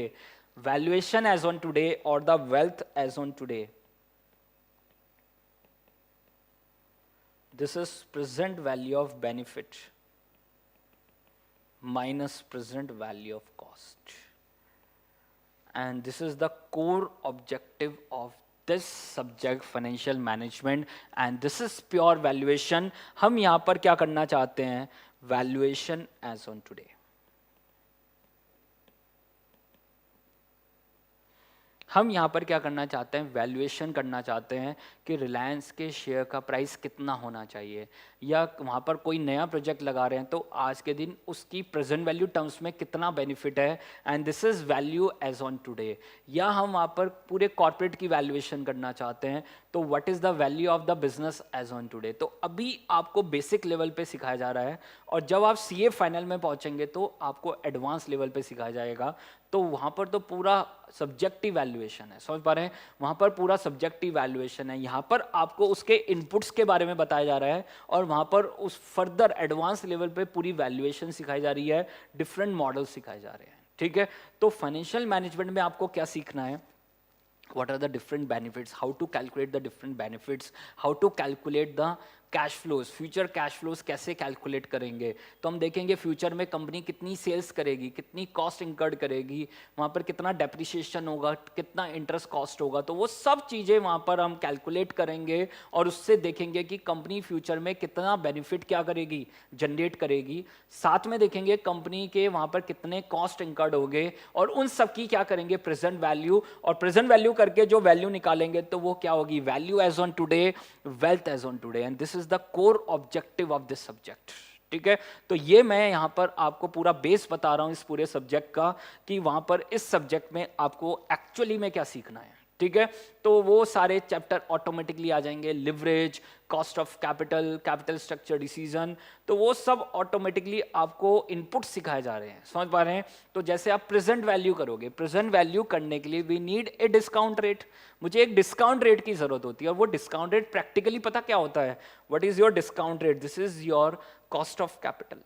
Speaker 1: Valuation as on today और the wealth as on today. This is present value of benefit minus present value of cost, and this is the core objective of this subject financial management, and this is pure valuation. हम यहाँ पर क्या करना चाहते हैं? valuation as on today. हम यहाँ पर क्या करना चाहते हैं, वैल्यूएशन करना चाहते हैं कि रिलायंस के शेयर का प्राइस कितना होना चाहिए, या वहाँ पर कोई नया प्रोजेक्ट लगा रहे हैं तो आज के दिन उसकी प्रेजेंट वैल्यू टर्म्स में कितना बेनिफिट है, and this is value as on today. या हम वहाँ पर पूरे कॉर्पोरेट की वैल्यूएशन करना चाहते हैं, तो what is the value of the business as on today. तो अभी आपको बेसिक लेवल पे सिखाया जा रहा है, और जब आप सीए फाइनल में पहुंचेंगे तो आपको एडवांस लेवल पे सिखाया जाएगा। तो वहाँ पर तो पूरा सब्जेक्टिव वैल्यूएशन है, समझ पा रहे हैं, वहाँ पर पूरा सब्जेक्टिव वैल्यूएशन है। यहाँ पर आपको उसके इनपुट्स के बारे में बताया जा रहा है, और वहाँ पर उस फर्दर एडवांस लेवल पे पूरी वैल्यूएशन सिखाई जा रही है, डिफरेंट मॉडल सिखाए जा रहे हैं, ठीक है। तो फाइनेंशियल मैनेजमेंट में आपको क्या सीखना है, what are the different benefits, how to calculate the different benefits, how to calculate the cash flows, future cash flows कैसे कैलकुलेट करेंगे। तो हम देखेंगे फ्यूचर में कंपनी कितनी सेल्स करेगी, कितनी कॉस्ट इंकर्ड करेगी, वहाँ पर कितना डेप्रिसिएशन होगा, कितना इंटरेस्ट कॉस्ट होगा, तो वो सब चीज़ें वहाँ पर हम कैलकुलेट करेंगे, और उससे देखेंगे कि कंपनी फ्यूचर में कितना बेनिफिट क्या करेगी, जनरेट करेगी। साथ में देखेंगे कंपनी के वहाँ पर कितने कॉस्ट इंकर्ड होंगे, और उन सब की क्या करेंगे, प्रेजेंट वैल्यू, और प्रेजेंट वैल्यू करके जो वैल्यू निकालेंगे तो वो क्या होगी, value as on today, wealth as on today, and this is the core objective of this subject, ठीक है। तो ये मैं यहां पर आपको पूरा बेस बता रहा हूं इस पूरे सब्जेक्ट का, कि वहां पर इस सब्जेक्ट में आपको एक्चुअली में क्या सीखना है, ठीक है। तो वो सारे चैप्टर ऑटोमेटिकली आ जाएंगे, leverage, cost of capital, capital structure decision, तो वो सब ऑटोमेटिकली आपको इनपुट सिखाए जा रहे हैं, समझ पा रहे हैं। तो जैसे आप प्रेजेंट वैल्यू करोगे, प्रेजेंट वैल्यू करने के लिए we need a discount rate, मुझे एक डिस्काउंट रेट की जरूरत होती है, और वो डिस्काउंट रेट प्रैक्टिकली पता क्या होता है, what is your discount rate, this is your cost of capital,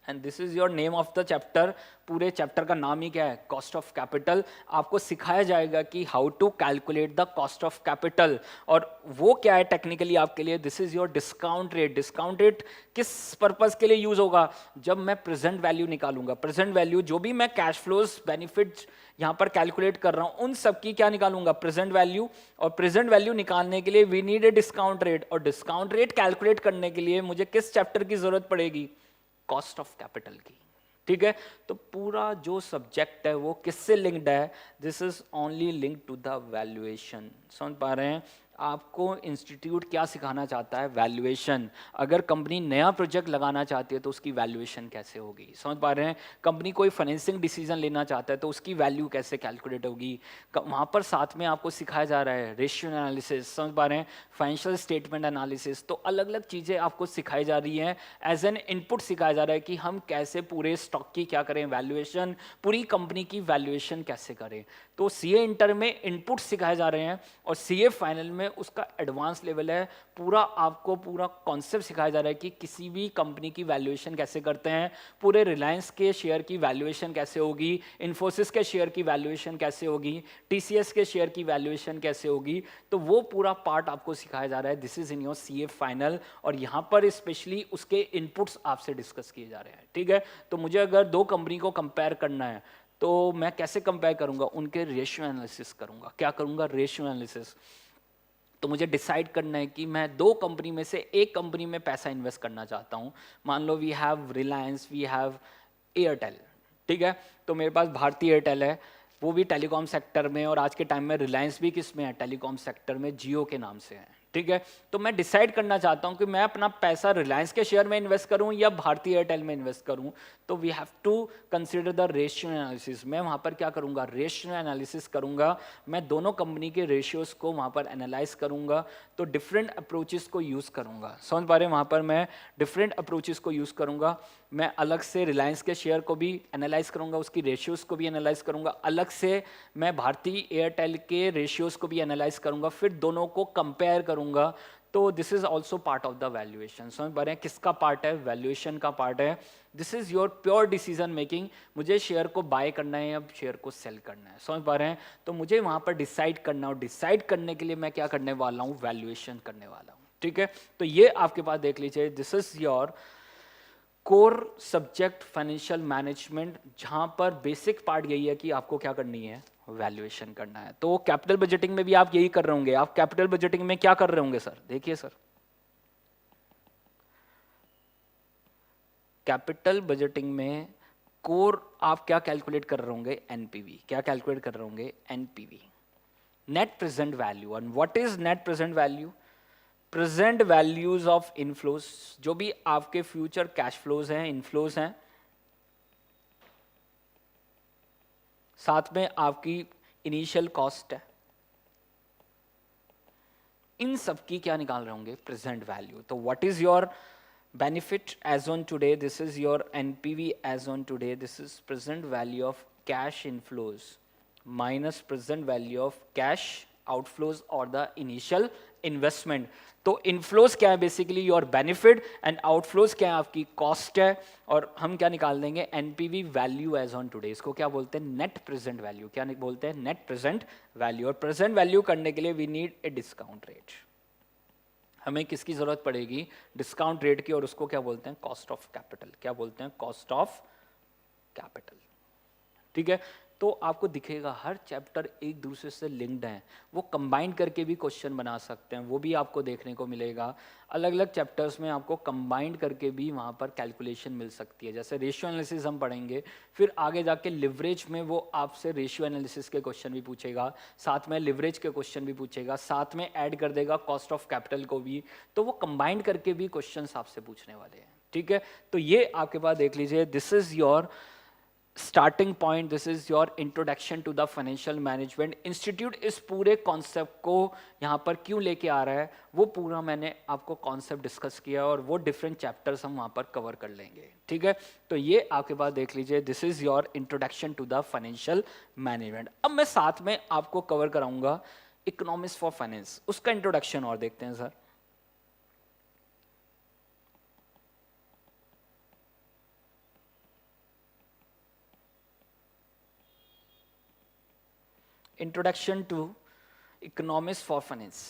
Speaker 1: and this is your name of the chapter. पूरे चैप्टर का नाम ही क्या है, कॉस्ट ऑफ कैपिटल। आपको सिखाया जाएगा कि how to calculate the cost of capital, और वो क्या है टेक्निकली आपके लिए, this is your discount rate. Discount rate किस पर्पस के लिए यूज होगा, जब मैं प्रेजेंट वैल्यू निकालूंगा, प्रेजेंट वैल्यू जो भी मैं कैश फ्लोज बेनिफिट यहां पर कैलकुलेट कर रहा हूं, उन सब की क्या निकालूंगा, प्रेजेंट वैल्यू। और प्रेजेंट वैल्यू निकालने के लिए we need a discount rate, और डिस्काउंट रेट कैलकुलेट करने के लिए मुझे किस चैप्टर की जरूरत पड़ेगी, कॉस्ट ऑफ कैपिटल की, ठीक है। तो पूरा जो सब्जेक्ट है वो किससे लिंक्ड है, this is only linked to the valuation. समझ पा रहे हैं, आपको इंस्टीट्यूट क्या सिखाना चाहता है, वैल्यूएशन। अगर कंपनी नया प्रोजेक्ट लगाना चाहती है तो उसकी वैल्यूएशन कैसे होगी, समझ पा रहे हैं। कंपनी कोई फाइनेंसिंग डिसीजन लेना चाहता है तो उसकी वैल्यू कैसे कैलकुलेट होगी, वहाँ पर साथ में आपको सिखाया जा रहा है रेशियो एनालिसिस, समझ पा रहे हैं, फाइनेंशियल स्टेटमेंट एनालिसिस। तो अलग अलग चीज़ें आपको सिखाई जा रही हैं, एज एन इनपुट सिखाया जा रहा है कि हम कैसे पूरे स्टॉक की क्या करें वैल्यूएशन, पूरी कंपनी की वैल्यूएशन कैसे करें। तो सीए इंटर में इनपुट सिखाए जा रहे हैं, और सीए फाइनल में उसका एडवांस लेवल है, पूरा आपको पूरा कॉन्सेप्ट सिखाया जा रहा है कि किसी भी कंपनी की वैल्यूएशन कैसे करते हैं, पूरे रिलायंस के शेयर की वैल्यूएशन कैसे होगी, इन्फोसिस के शेयर की वैल्यूएशन कैसे होगी, टीसीएस के शेयर की वैल्यूएशन कैसे होगी। तो वो पूरा पार्ट आपको सिखाया जा रहा है, this is in your CA final, और यहाँ पर स्पेशली उसके इनपुट्स आपसे डिस्कस किए जा रहे हैं, ठीक है। तो मुझे अगर दो कंपनी को कंपेयर करना है तो मैं कैसे कंपेयर करूंगा, उनके रेशियो एनालिसिस करूंगा। क्या करूंगा, रेशियो एनालिसिस। तो मुझे डिसाइड करना है कि मैं दो कंपनी में से एक कंपनी में पैसा इन्वेस्ट करना चाहता हूं। मान लो we have Reliance, we have Airtel, ठीक है। तो मेरे पास भारती एयरटेल है, वो भी टेलीकॉम सेक्टर में, और आज के टाइम में रिलायंस भी किस में है, टेलीकॉम सेक्टर में, जियो के नाम से है, ठीक है। तो मैं डिसाइड करना चाहता हूं कि मैं अपना पैसा रिलायंस के शेयर में इन्वेस्ट करूं या भारतीय एयरटेल में इन्वेस्ट करूं। तो we have to consider the ratio analysis. मैं वहां पर क्या करूंगा, रेशियो एनालिसिस करूंगा। मैं दोनों कंपनी के रेशियोज को वहां पर एनालाइज करूंगा, तो डिफरेंट अप्रोचेस को यूज करूंगा, समझ पा रहे हैं। वहां पर मैं डिफरेंट अप्रोचेस को यूज करूंगा। मैं अलग से रिलायंस के शेयर को भी एनालाइज करूंगा, उसकी रेशियोज को भी एनालाइज करूंगा, अलग से मैं भारतीय एयरटेल के रेशियोज को भी एनालाइज करूंगा, फिर दोनों को कंपेयर करूंगा। तो this is also part of the valuation. समझ पा रहे हैं, किसका पार्ट है, वैल्यूएशन का पार्ट है। This is your pure decision making, मुझे शेयर को बाय करना है या शेयर को सेल करना है, समझ पा रहे हैं। तो मुझे वहां पर डिसाइड करना, और डिसाइड करने के लिए मैं क्या करने वाला हूं, वैल्यूएशन करने वाला हूं, ठीक है। तो ये आपके पास देख लीजिए, this is your core subject financial management, जहां पर बेसिक पार्ट यही है कि आपको क्या करनी है, वैल्यूएशन करना है। तो कैपिटल बजटिंग में भी आप यही कर रहे होंगे। आप कैपिटल बजटिंग में क्या कर रहे होंगे सर, देखिए सर, कैपिटल बजटिंग में कोर आप क्या कैलकुलेट कर रहे होंगे, एनपीवी। क्या कैलकुलेट कर रहे होंगे, NPV, net present value. And what is net present value? Present values of inflows, जो भी आपके फ्यूचर कैश फ्लोज हैं, इनफ्लोज हैं, साथ में आपकी इनिशियल कॉस्ट है, इन सब की क्या निकाल रहे होंगे, प्रेजेंट वैल्यू। तो what is your benefit as on today? This is your NPV as on today. This is present value of cash inflows minus present value of cash outflows or the initial investment. तो inflows क्या है, basically your benefit, and outflows क्या है, आपकी cost है। और हम क्या निकाल देंगे, NPV value as on today. इसको क्या बोलते हैं, नेट प्रेजेंट वैल्यू। क्या बोलते हैं, नेट प्रेजेंट वैल्यू। और प्रेजेंट वैल्यू करने के लिए we need a discount rate. हमें किसकी जरूरत पड़ेगी, डिस्काउंट रेट की, और उसको क्या बोलते हैं, कॉस्ट ऑफ कैपिटल। क्या बोलते हैं, कॉस्ट ऑफ कैपिटल। ठीक है, तो आपको दिखेगा हर चैप्टर एक दूसरे से लिंक्ड हैं, वो कंबाइन करके भी क्वेश्चन बना सकते हैं, वो भी आपको देखने को मिलेगा। अलग अलग चैप्टर्स में आपको कंबाइन करके भी वहाँ पर कैलकुलेशन मिल सकती है। जैसे रेशियो एनालिसिस हम पढ़ेंगे, फिर आगे जाके लिवरेज में वो आपसे रेशियो एनालिसिस के क्वेश्चन भी पूछेगा, साथ में लिवरेज के क्वेश्चन भी पूछेगा, साथ में ऐड कर देगा कॉस्ट ऑफ कैपिटल को भी। तो वो कंबाइन करके भी क्वेश्चन आपसे पूछने वाले हैं। ठीक है, तो ये आपके पास देख लीजिए, this is your starting point, this is your introduction to the financial management institute. इस पूरे कॉन्सेप्ट को यहाँ पर क्यों लेके आ रहा है, वो पूरा मैंने आपको कॉन्सेप्ट डिस्कस किया, और वो डिफरेंट चैप्टर्स हम वहाँ पर कवर कर लेंगे। ठीक है, तो ये आपके पास देख लीजिए, this is your introduction to the financial management. अब मैं साथ में आपको कवर कराऊंगा इकोनॉमिक्स फॉर फाइनेंस, उसका इंट्रोडक्शन और देखते हैं sir. Introduction to Economics for Finance.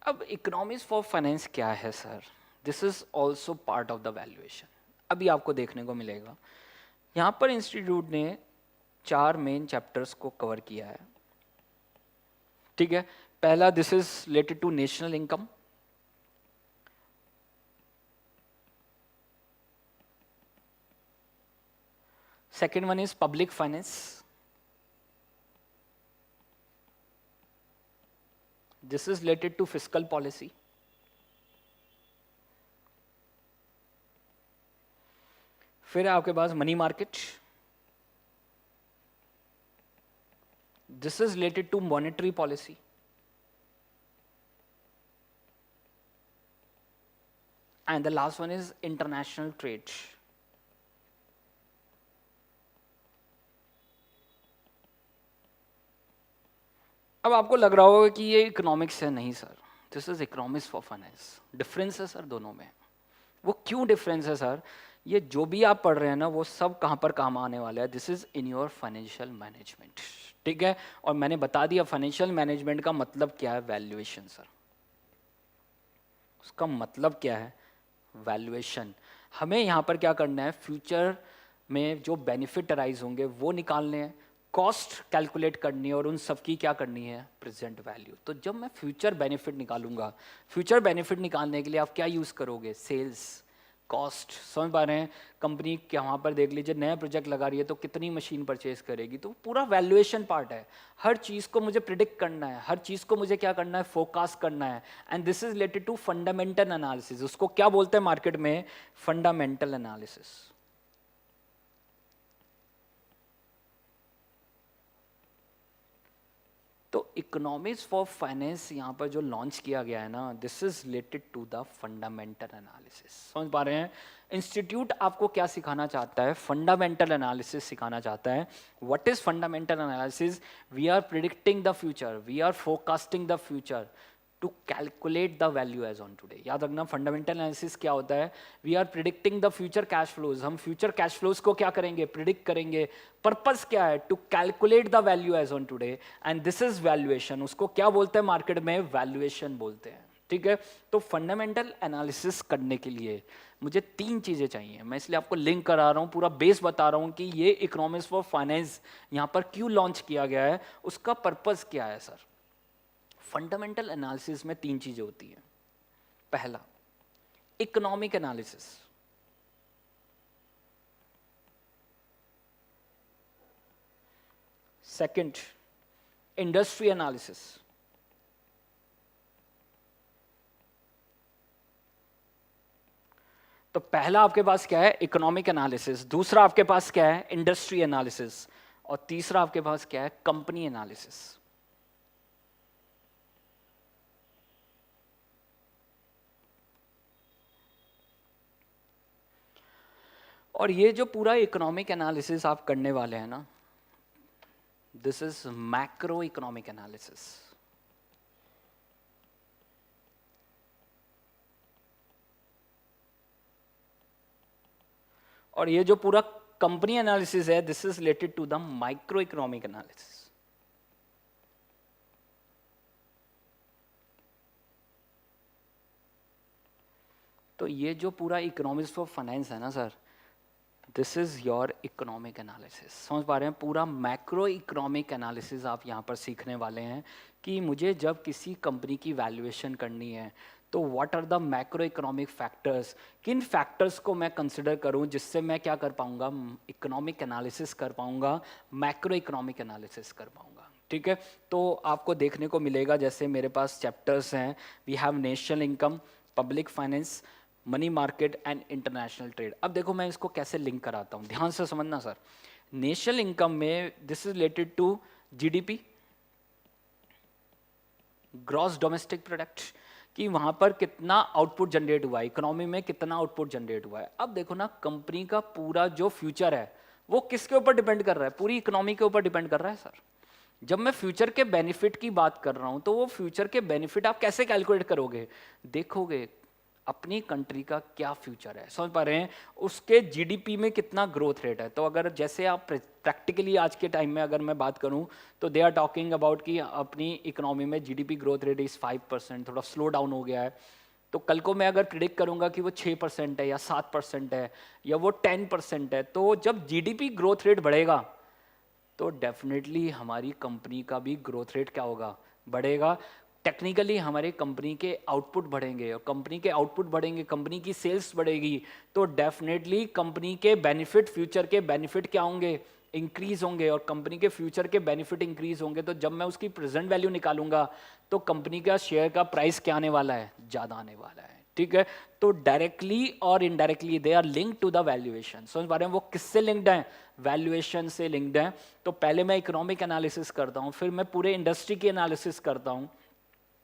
Speaker 1: अब इकोनॉमिक्स फॉर फाइनेंस क्या है sir? This is also part of the valuation. अभी आपको देखने को मिलेगा, यहाँ पर इंस्टीट्यूट ने 4 मेन चैप्टर्स को कवर किया है। ठीक है, पहला this is related to national income, second one is public finance, this is related to fiscal policy, फिर आपके पास money market, this is related to monetary policy, and the last one is international trade. अब आपको लग रहा होगा कि ये इकोनॉमिक्स है, नहीं sir, this is economics for finance. Difference है सर दोनों में। वो क्यों डिफरेंस है सर? ये जो भी आप पढ़ रहे हैं ना, वो सब कहाँ पर काम आने वाला है, this is in your financial management. ठीक है, और मैंने बता दिया फाइनेंशियल मैनेजमेंट का मतलब क्या है, वैल्यूएशन सर। उसका मतलब क्या है, वैल्यूएशन। हमें यहाँ पर क्या करना है, फ्यूचर में जो बेनिफिट अराइज होंगे वो निकालने हैं, कॉस्ट कैलकुलेट करनी है, और उन सब की क्या करनी है, प्रेजेंट वैल्यू। तो जब मैं फ्यूचर बेनिफिट निकालूंगा, फ्यूचर बेनिफिट निकालने के लिए आप क्या यूज करोगे, सेल्स, कॉस्ट। समझ पा रहे हैं? कंपनी क्या वहाँ पर देख लीजिए, नया प्रोजेक्ट लगा रही है तो कितनी मशीन परचेज करेगी, तो पूरा वैल्यूएशन पार्ट है। हर चीज़ को मुझे प्रिडिक्ट करना है, हर चीज़ को मुझे क्या करना है, फोरकास्ट करना है। And this is related to fundamental analysis. उसको क्या बोलते हैं मार्केट में, फंडामेंटल एनालिसिस। तो इकोनॉमिक्स फॉर फाइनेंस यहाँ पर जो लॉन्च किया गया है ना, this is related to the fundamental analysis. समझ पा रहे हैं? इंस्टीट्यूट आपको क्या सिखाना चाहता है, फंडामेंटल एनालिसिस सिखाना चाहता है। What is fundamental analysis? We are predicting the future, we are forecasting the future to calculate the value as on today. याद रखना, फंडामेंटल एनालिसिस क्या होता है, we are predicting the future cash flows. हम future cash flows को क्या करेंगे, predict करेंगे। पर्पस क्या है, to calculate the value as on today, and this is valuation. उसको क्या बोलते हैं मार्केट में, वैल्यूएशन बोलते हैं। ठीक है, तो फंडामेंटल एनालिसिस करने के लिए मुझे 3 चीजें चाहिए। मैं इसलिए आपको लिंक करा रहा हूं, पूरा बेस बता रहा हूं कि ये इकोनॉमिक्स फॉर फाइनेंस यहां पर क्यों लॉन्च किया गया है, उसका पर्पस क्या है सर। फंडामेंटल एनालिसिस में 3 चीजें होती हैं। पहला, economic analysis. Second, industry analysis. तो पहला आपके पास क्या है, इकोनॉमिक एनालिसिस, दूसरा आपके पास क्या है, इंडस्ट्री एनालिसिस, और तीसरा आपके पास क्या है, कंपनी एनालिसिस। और ये जो पूरा इकोनॉमिक एनालिसिस आप करने वाले हैं ना, this is macro economic analysis. और ये जो पूरा कंपनी एनालिसिस है, this is related to the micro economic analysis. तो ये जो पूरा इकोनॉमिक्स ऑफ फाइनेंस है ना sir, this is your economic analysis. समझ पा रहे हैं? पूरा मैक्रो इकोनॉमिक एनालिसिस आप यहाँ पर सीखने वाले हैं कि मुझे जब किसी कंपनी की वैल्यूएशन करनी है तो what are the macro economic factors, किन फैक्टर्स को मैं कंसिडर करूं जिससे मैं क्या कर पाऊंगा, इकोनॉमिक एनालिसिस कर पाऊंगा, मैक्रो इकोनॉमिक एनालिसिस कर पाऊंगा। ठीक है, तो आपको देखने को मिलेगा, जैसे मेरे पास चैप्टर्स हैं, we have national income, public finance, money market and international trade. अब देखो मैं इसको कैसे लिंक कराता हूँ, ध्यान से समझना सर। नेशनल इनकम में this is related to GDP, gross domestic product, कि वहां पर कितना आउटपुट जनरेट हुआ है, इकोनॉमी में कितना आउटपुट जनरेट हुआ है। अब देखो ना, कंपनी का पूरा जो फ्यूचर है वो किसके ऊपर डिपेंड कर रहा है, पूरी इकोनॉमी के ऊपर डिपेंड कर रहा है सर। जब मैं फ्यूचर के बेनिफिट की बात कर रहा हूं तो वो फ्यूचर के बेनिफिट आप कैसे कैलकुलेट करोगे, देखोगे अपनी कंट्री का क्या फ्यूचर है, समझ पा रहे हैं, उसके जीडीपी में कितना ग्रोथ रेट है। तो अगर जैसे आप प्रैक्टिकली आज के टाइम में अगर मैं बात करूं तो दे आर टॉकिंग अबाउट कि अपनी इकोनॉमी में जीडीपी ग्रोथ रेट इज 5%, थोड़ा स्लो डाउन हो गया है। तो कल को मैं अगर प्रिडिक्ट करूंगा कि वो 6% है या 7% है या वो 10% है, तो जब जीडीपी ग्रोथ रेट बढ़ेगा तो डेफिनेटली हमारी कंपनी का भी ग्रोथ रेट क्या होगा, बढ़ेगा। टेक्निकली हमारे कंपनी के आउटपुट बढ़ेंगे, और कंपनी के आउटपुट बढ़ेंगे, कंपनी की सेल्स बढ़ेगी, तो डेफिनेटली कंपनी के बेनिफिट, फ्यूचर के बेनिफिट क्या होंगे, इंक्रीज होंगे। और कंपनी के फ्यूचर के बेनिफिट इंक्रीज होंगे तो जब मैं उसकी प्रेजेंट वैल्यू निकालूंगा तो कंपनी का शेयर का प्राइस क्या आने वाला है, ज़्यादा आने वाला है। ठीक है, तो डायरेक्टली और indirectly they are linked to the valuation. समझ पा रहे हैं, वो किससे लिंक्ड है, वैल्यूएशन से लिंक्ड है। तो पहले मैं इकोनॉमिक एनालिसिस करता हूँ, फिर मैं पूरे इंडस्ट्री की एनालिसिस करता हूँ,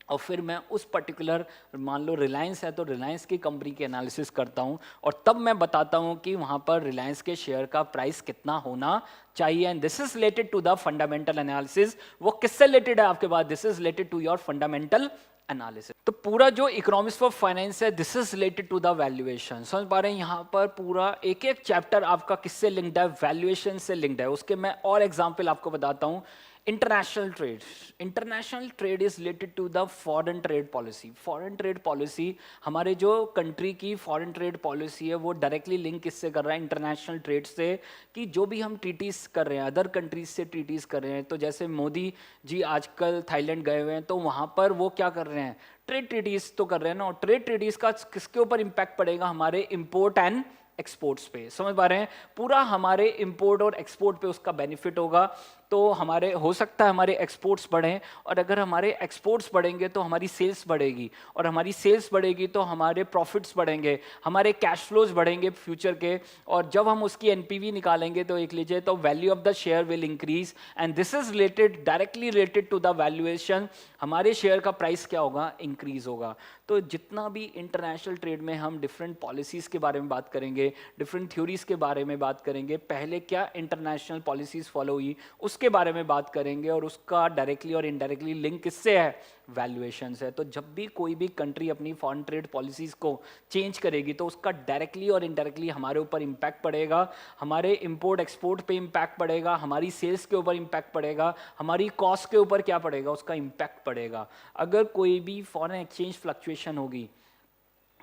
Speaker 1: और फिर मैं उस पर्टिकुलर, मान लो रिलायंस है तो रिलायंस की कंपनी की एनालिसिस करता हूं, और तब मैं बताता हूं कि वहां पर रिलायंस के शेयर का प्राइस कितना होना चाहिए। And this is related to the fundamental analysis. वो किससे रिलेटेड है आपके पास, this is related to your fundamental analysis. तो पूरा जो इकोनॉमिक्स ऑफ फाइनेंस है, this is related to the valuation. समझ पा रहे हैं, यहाँ पर पूरा एक एक चैप्टर आपका किससे लिंक्ड है, वैल्यूएशन से लिंक्ड है। उसके मैं और एग्जांपल आपको बताता हूँ। International trade, international trade is related to the foreign trade policy. Foreign trade policy, हमारे जो कंट्री की फॉरेन ट्रेड पॉलिसी है वो डायरेक्टली लिंक किससे कर रहा है, इंटरनेशनल ट्रेड से। कि जो भी हम ट्रीटीज कर रहे हैं, अदर कंट्रीज से ट्रीटीज कर रहे हैं, तो जैसे मोदी जी आजकल थाईलैंड गए हुए हैं, तो वहां पर वो क्या कर रहे हैं, ट्रेड ट्रीटीज तो कर रहे हैं ना। और ट्रेड ट्रीटीज का किसके ऊपर इंपैक्ट पड़ेगा, हमारे इंपोर्ट एंड एक्सपोर्ट्स पे। समझ पा रहे हैं, पूरा हमारे इंपोर्ट और एक्सपोर्ट पे उसका बेनिफिट होगा। तो हमारे हो सकता है हमारे एक्सपोर्ट्स बढ़ें, और अगर हमारे एक्सपोर्ट्स बढ़ेंगे तो हमारी सेल्स बढ़ेगी, और हमारी सेल्स बढ़ेगी तो हमारे प्रॉफिट्स बढ़ेंगे, हमारे कैश फ्लोज बढ़ेंगे फ्यूचर के। और जब हम उसकी एनपीवी निकालेंगे तो एक लीजिए, तो value of the share will increase, and this is related, directly related to the valuation. हमारे शेयर का प्राइस क्या होगा, इंक्रीज होगा। तो जितना भी इंटरनेशनल ट्रेड में हम डिफरेंट पॉलिसीज के बारे में बात करेंगे, डिफरेंट थ्योरीज के बारे में बात करेंगे, पहले क्या इंटरनेशनल पॉलिसीज फॉलो हुई उसके बारे में बात करेंगे, और उसका डायरेक्टली और इनडायरेक्टली लिंक किससे है, वैल्यूएशन से। तो जब भी कोई भी कंट्री अपनी फॉरेन ट्रेड पॉलिसीज को चेंज करेगी तो उसका डायरेक्टली और इनडायरेक्टली हमारे ऊपर इंपैक्ट पड़ेगा, हमारे इंपोर्ट एक्सपोर्ट पे इंपैक्ट पड़ेगा, हमारी सेल्स के ऊपर इंपैक्ट पड़ेगा, हमारी कॉस्ट के ऊपर क्या पड़ेगा, उसका इंपैक्ट पड़ेगा। अगर कोई भी फॉरेन एक्सचेंज फ्लक्चुएशन होगी,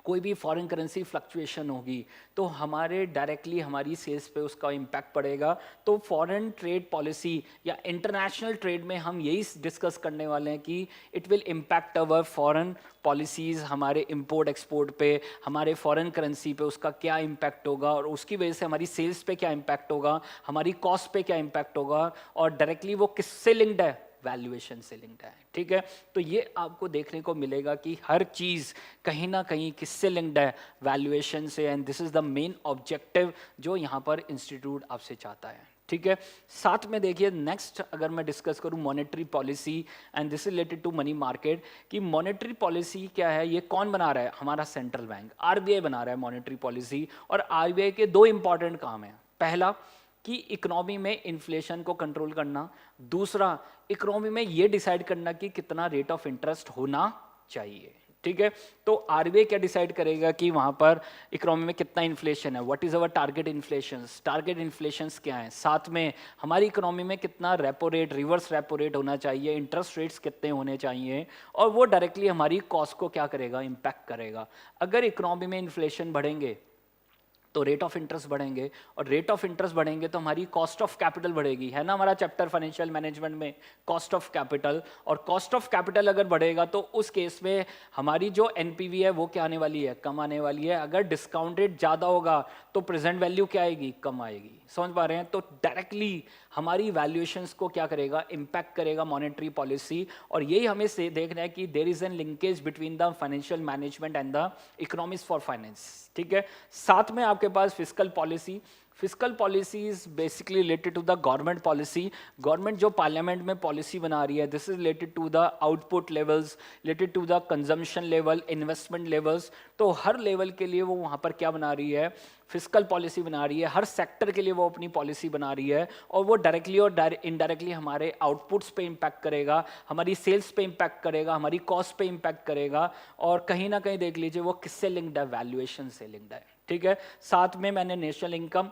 Speaker 1: कोई भी फॉरेन करेंसी फ्लक्चुएशन होगी तो हमारे डायरेक्टली हमारी सेल्स पे उसका इम्पैक्ट पड़ेगा। तो फॉरेन ट्रेड पॉलिसी या इंटरनेशनल ट्रेड में हम यही डिस्कस करने वाले हैं कि it will impact our foreign policies, हमारे इंपोर्ट एक्सपोर्ट पे, हमारे फॉरेन करेंसी पे उसका क्या इम्पैक्ट होगा और उसकी वजह से हमारी सेल्स पे क्या इम्पैक्ट होगा, हमारी कॉस्ट पे क्या इम्पैक्ट होगा और डायरेक्टली वो किससे लिंक्ड है, वैल्यूएशन से लिंक्ड है। ठीक है, तो ये आपको देखने को मिलेगा कि हर चीज़ कहीं ना कहीं किससे लिंक्ड है, वैल्यूएशन से। And this is the main objective जो यहाँ पर इंस्टीट्यूट आपसे चाहता है। ठीक है, साथ में देखिए नेक्स्ट अगर मैं डिस्कस करूँ monetary policy and this related to money market, कि मॉनेटरी पॉलिसी क्या है, ये कौन बना रहा है, हमारा सेंट्रल बैंक आरबीआई बना रहा है मॉनेटरी पॉलिसी। और आरबीआई के दो इंपॉर्टेंट काम है, पहला कि इकोनॉमी में इन्फ्लेशन को कंट्रोल करना, दूसरा इकोनॉमी में ये डिसाइड करना कि कितना रेट ऑफ इंटरेस्ट होना चाहिए। ठीक है, तो आरबीआई क्या डिसाइड करेगा कि वहां पर इकोनॉमी में कितना इन्फ्लेशन है, what is our target inflations, target inflations क्या है, साथ में हमारी इकोनॉमी में कितना repo rate, reverse repo rate होना चाहिए, इंटरेस्ट रेट्स कितने होने चाहिए, और वो डायरेक्टली हमारी कॉस्ट को क्या करेगा, इम्पैक्ट करेगा। अगर इकोनॉमी में इन्फ्लेशन बढ़ेंगे तो रेट ऑफ इंटरेस्ट बढ़ेंगे, और रेट ऑफ इंटरेस्ट बढ़ेंगे तो हमारी कॉस्ट ऑफ कैपिटल बढ़ेगी, है ना हमारा चैप्टर फाइनेंशियल मैनेजमेंट में कॉस्ट ऑफ कैपिटल। और कॉस्ट ऑफ कैपिटल अगर बढ़ेगा तो उस केस में हमारी जो एनपीवी है वो क्या आने वाली है, कम आने वाली है। अगर डिस्काउंट रेट ज़्यादा होगा तो प्रेजेंट वैल्यू क्या आएगी, कम आएगी। समझ पा रहे हैं, तो डायरेक्टली हमारी वैल्यूएशंस को क्या करेगा, इम्पैक्ट करेगा मॉनेटरी पॉलिसी। और यही हमें से देखना है कि there is an linkage between the financial management and the economics for finance. ठीक है, साथ में आपके पास fiscal policy, fiscal policy is basically related to the government policy. Government जो पार्लियामेंट में पॉलिसी बना रही है, this is related to the output levels, related to the consumption level, investment levels. तो हर लेवल के लिए वो वहाँ पर क्या बना रही है, फिस्कल पॉलिसी बना रही है, हर सेक्टर के लिए वो अपनी पॉलिसी बना रही है। और वो डायरेक्टली और इनडायरेक्टली हमारे आउटपुट्स पे इम्पैक्ट करेगा, हमारी सेल्स पे इम्पैक्ट करेगा, हमारी कॉस्ट पे इम्पैक्ट करेगा। और कहीं ना कहीं देख लीजिए वो किससे लिंक्ड है, वैल्यूएशन से लिंक्ड है। ठीक है, साथ में मैंने national income,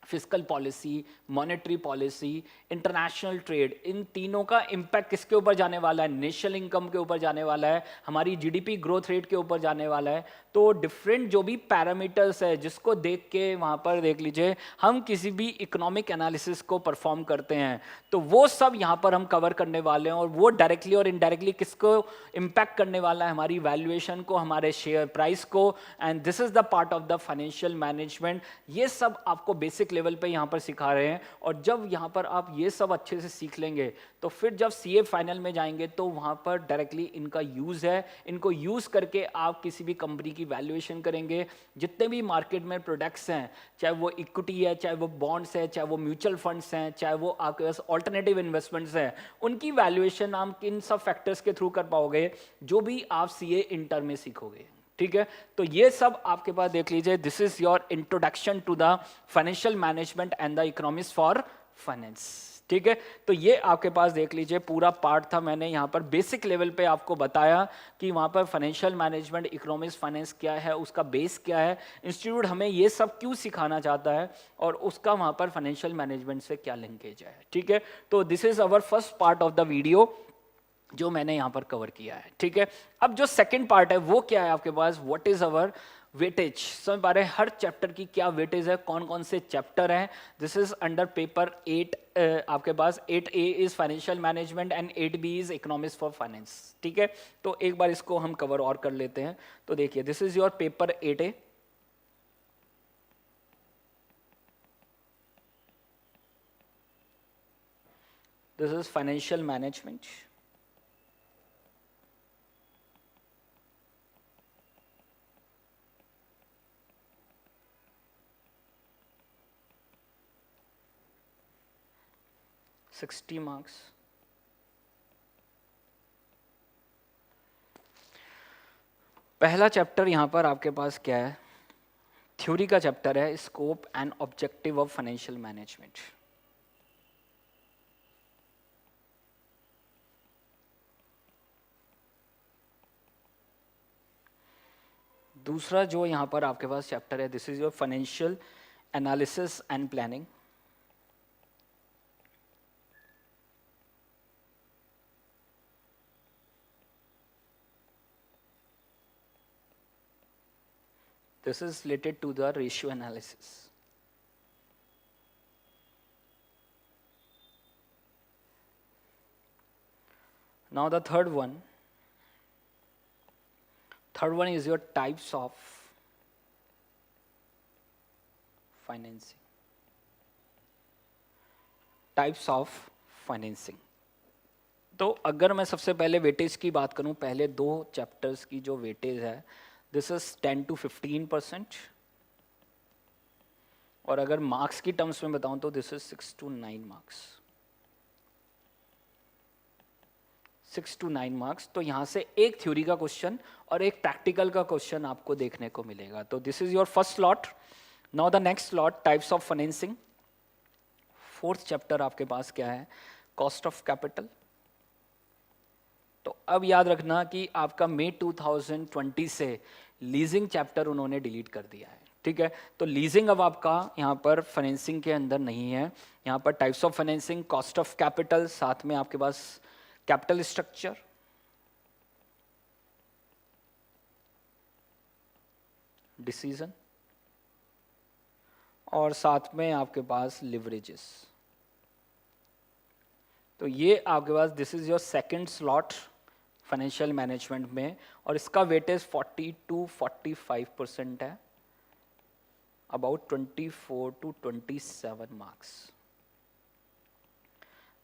Speaker 1: fiscal policy, monetary policy, international trade, इन तीनों का इम्पैक्ट किसके ऊपर जाने वाला है, नेशनल इनकम के ऊपर जाने वाला है, हमारी जीडीपी ग्रोथ रेट के ऊपर जाने वाला है। तो डिफरेंट जो भी पैरामीटर्स है जिसको देख के वहाँ पर देख लीजिए हम किसी भी इकोनॉमिक एनालिसिस को परफॉर्म करते हैं, तो वो सब यहाँ पर हम कवर करने वाले हैं। और वो डायरेक्टली और इनडायरेक्टली किसको इम्पैक्ट करने वाला है, हमारी वैल्यूएशन को, हमारे शेयर प्राइस को। And this is the part of the financial management. ये सब आपको बेसिक लेवल पे यहाँ पर सिखा रहे हैं। और जब यहाँ पर आप ये सब अच्छे से सीख लेंगे तो फिर जब सीए फाइनल में जाएंगे तो वहाँ पर डायरेक्टली इनका यूज़ है, इनको यूज़ करके आप किसी भी कंपनी की वैल्यूएशन करेंगे। जितने भी मार्केट में प्रोडक्ट्स हैं, चाहे वो इक्विटी है, चाहे वो बॉन्ड्स है, चाहे वो म्यूचुअल फंड्स हैं, चाहे वो आपके पास ऑल्टरनेटिव इन्वेस्टमेंट्स हैं, उनकी वैल्यूएशन आप किन सब फैक्टर्स के थ्रू कर पाओगे जो भी आप सीए इंटर में सीखोगे। ठीक है, तो ये सब आपके पास देख लीजिए, this is your introduction to the financial management and the economics for finance. ठीक है, तो ये आपके पास देख लीजिए पूरा पार्ट था। मैंने यहाँ पर बेसिक लेवल पे आपको बताया कि वहाँ पर फाइनेंशियल मैनेजमेंट, इकोनॉमिक्स, फाइनेंस क्या है, उसका बेस क्या है, इंस्टीट्यूट हमें ये सब क्यों सिखाना चाहता है और उसका वहाँ पर फाइनेंशियल मैनेजमेंट से क्या लिंकेज है। ठीक है, तो this is our first part of the video जो मैंने यहाँ पर कवर किया है। ठीक है, अब जो सेकंड पार्ट है वो क्या है आपके पास, व्हाट इज अवर वेटेज। समझ पा रहे हैं हर चैप्टर की क्या वेटेज है, कौन कौन से चैप्टर हैं। दिस इज अंडर पेपर 8, आपके पास 8A is financial management and 8B is economics for finance. ठीक है, तो एक बार इसको हम कवर और कर लेते हैं। तो देखिए this is your paper 8A, this is financial management, $60 marks. पहला चैप्टर यहां पर आपके पास क्या है, थ्योरी का चैप्टर है, scope and objective of financial management. दूसरा जो यहां पर आपके पास चैप्टर है, this is your financial analysis and planning. This is related to the ratio analysis. Now the third one is your types of financing. Types of financing. तो अगर मैं सबसे पहले वेटेज की बात करूं, पहले दो चैप्टर्स की जो वेटेज है, दिस इज 10 to 15%, और अगर मार्क्स की टर्म्स में बताऊं तो this is 6 to 9 marks. 6 to 9 marks. तो यहां से एक थ्योरी का क्वेश्चन और एक प्रैक्टिकल का क्वेश्चन आपको देखने को मिलेगा। तो this is your first slot. Now the next slot, types of financing. Fourth chapter आपके पास क्या है? Cost of capital. तो अब याद रखना कि आपका मई 2020 से लीजिंग चैप्टर उन्होंने डिलीट कर दिया है, ठीक है? तो लीजिंग अब आपका यहाँ पर फाइनेंसिंग के अंदर नहीं है। यहाँ पर types of financing, cost of capital, साथ में आपके पास कैपिटल स्ट्रक्चर, डिसीजन, और साथ में आपके पास लिवरेजेस। तो ये आपके पास this is your second slot financial management में, और इसका वेटेज 40 to 45% है, अबाउट 24 to 27 मार्क्स।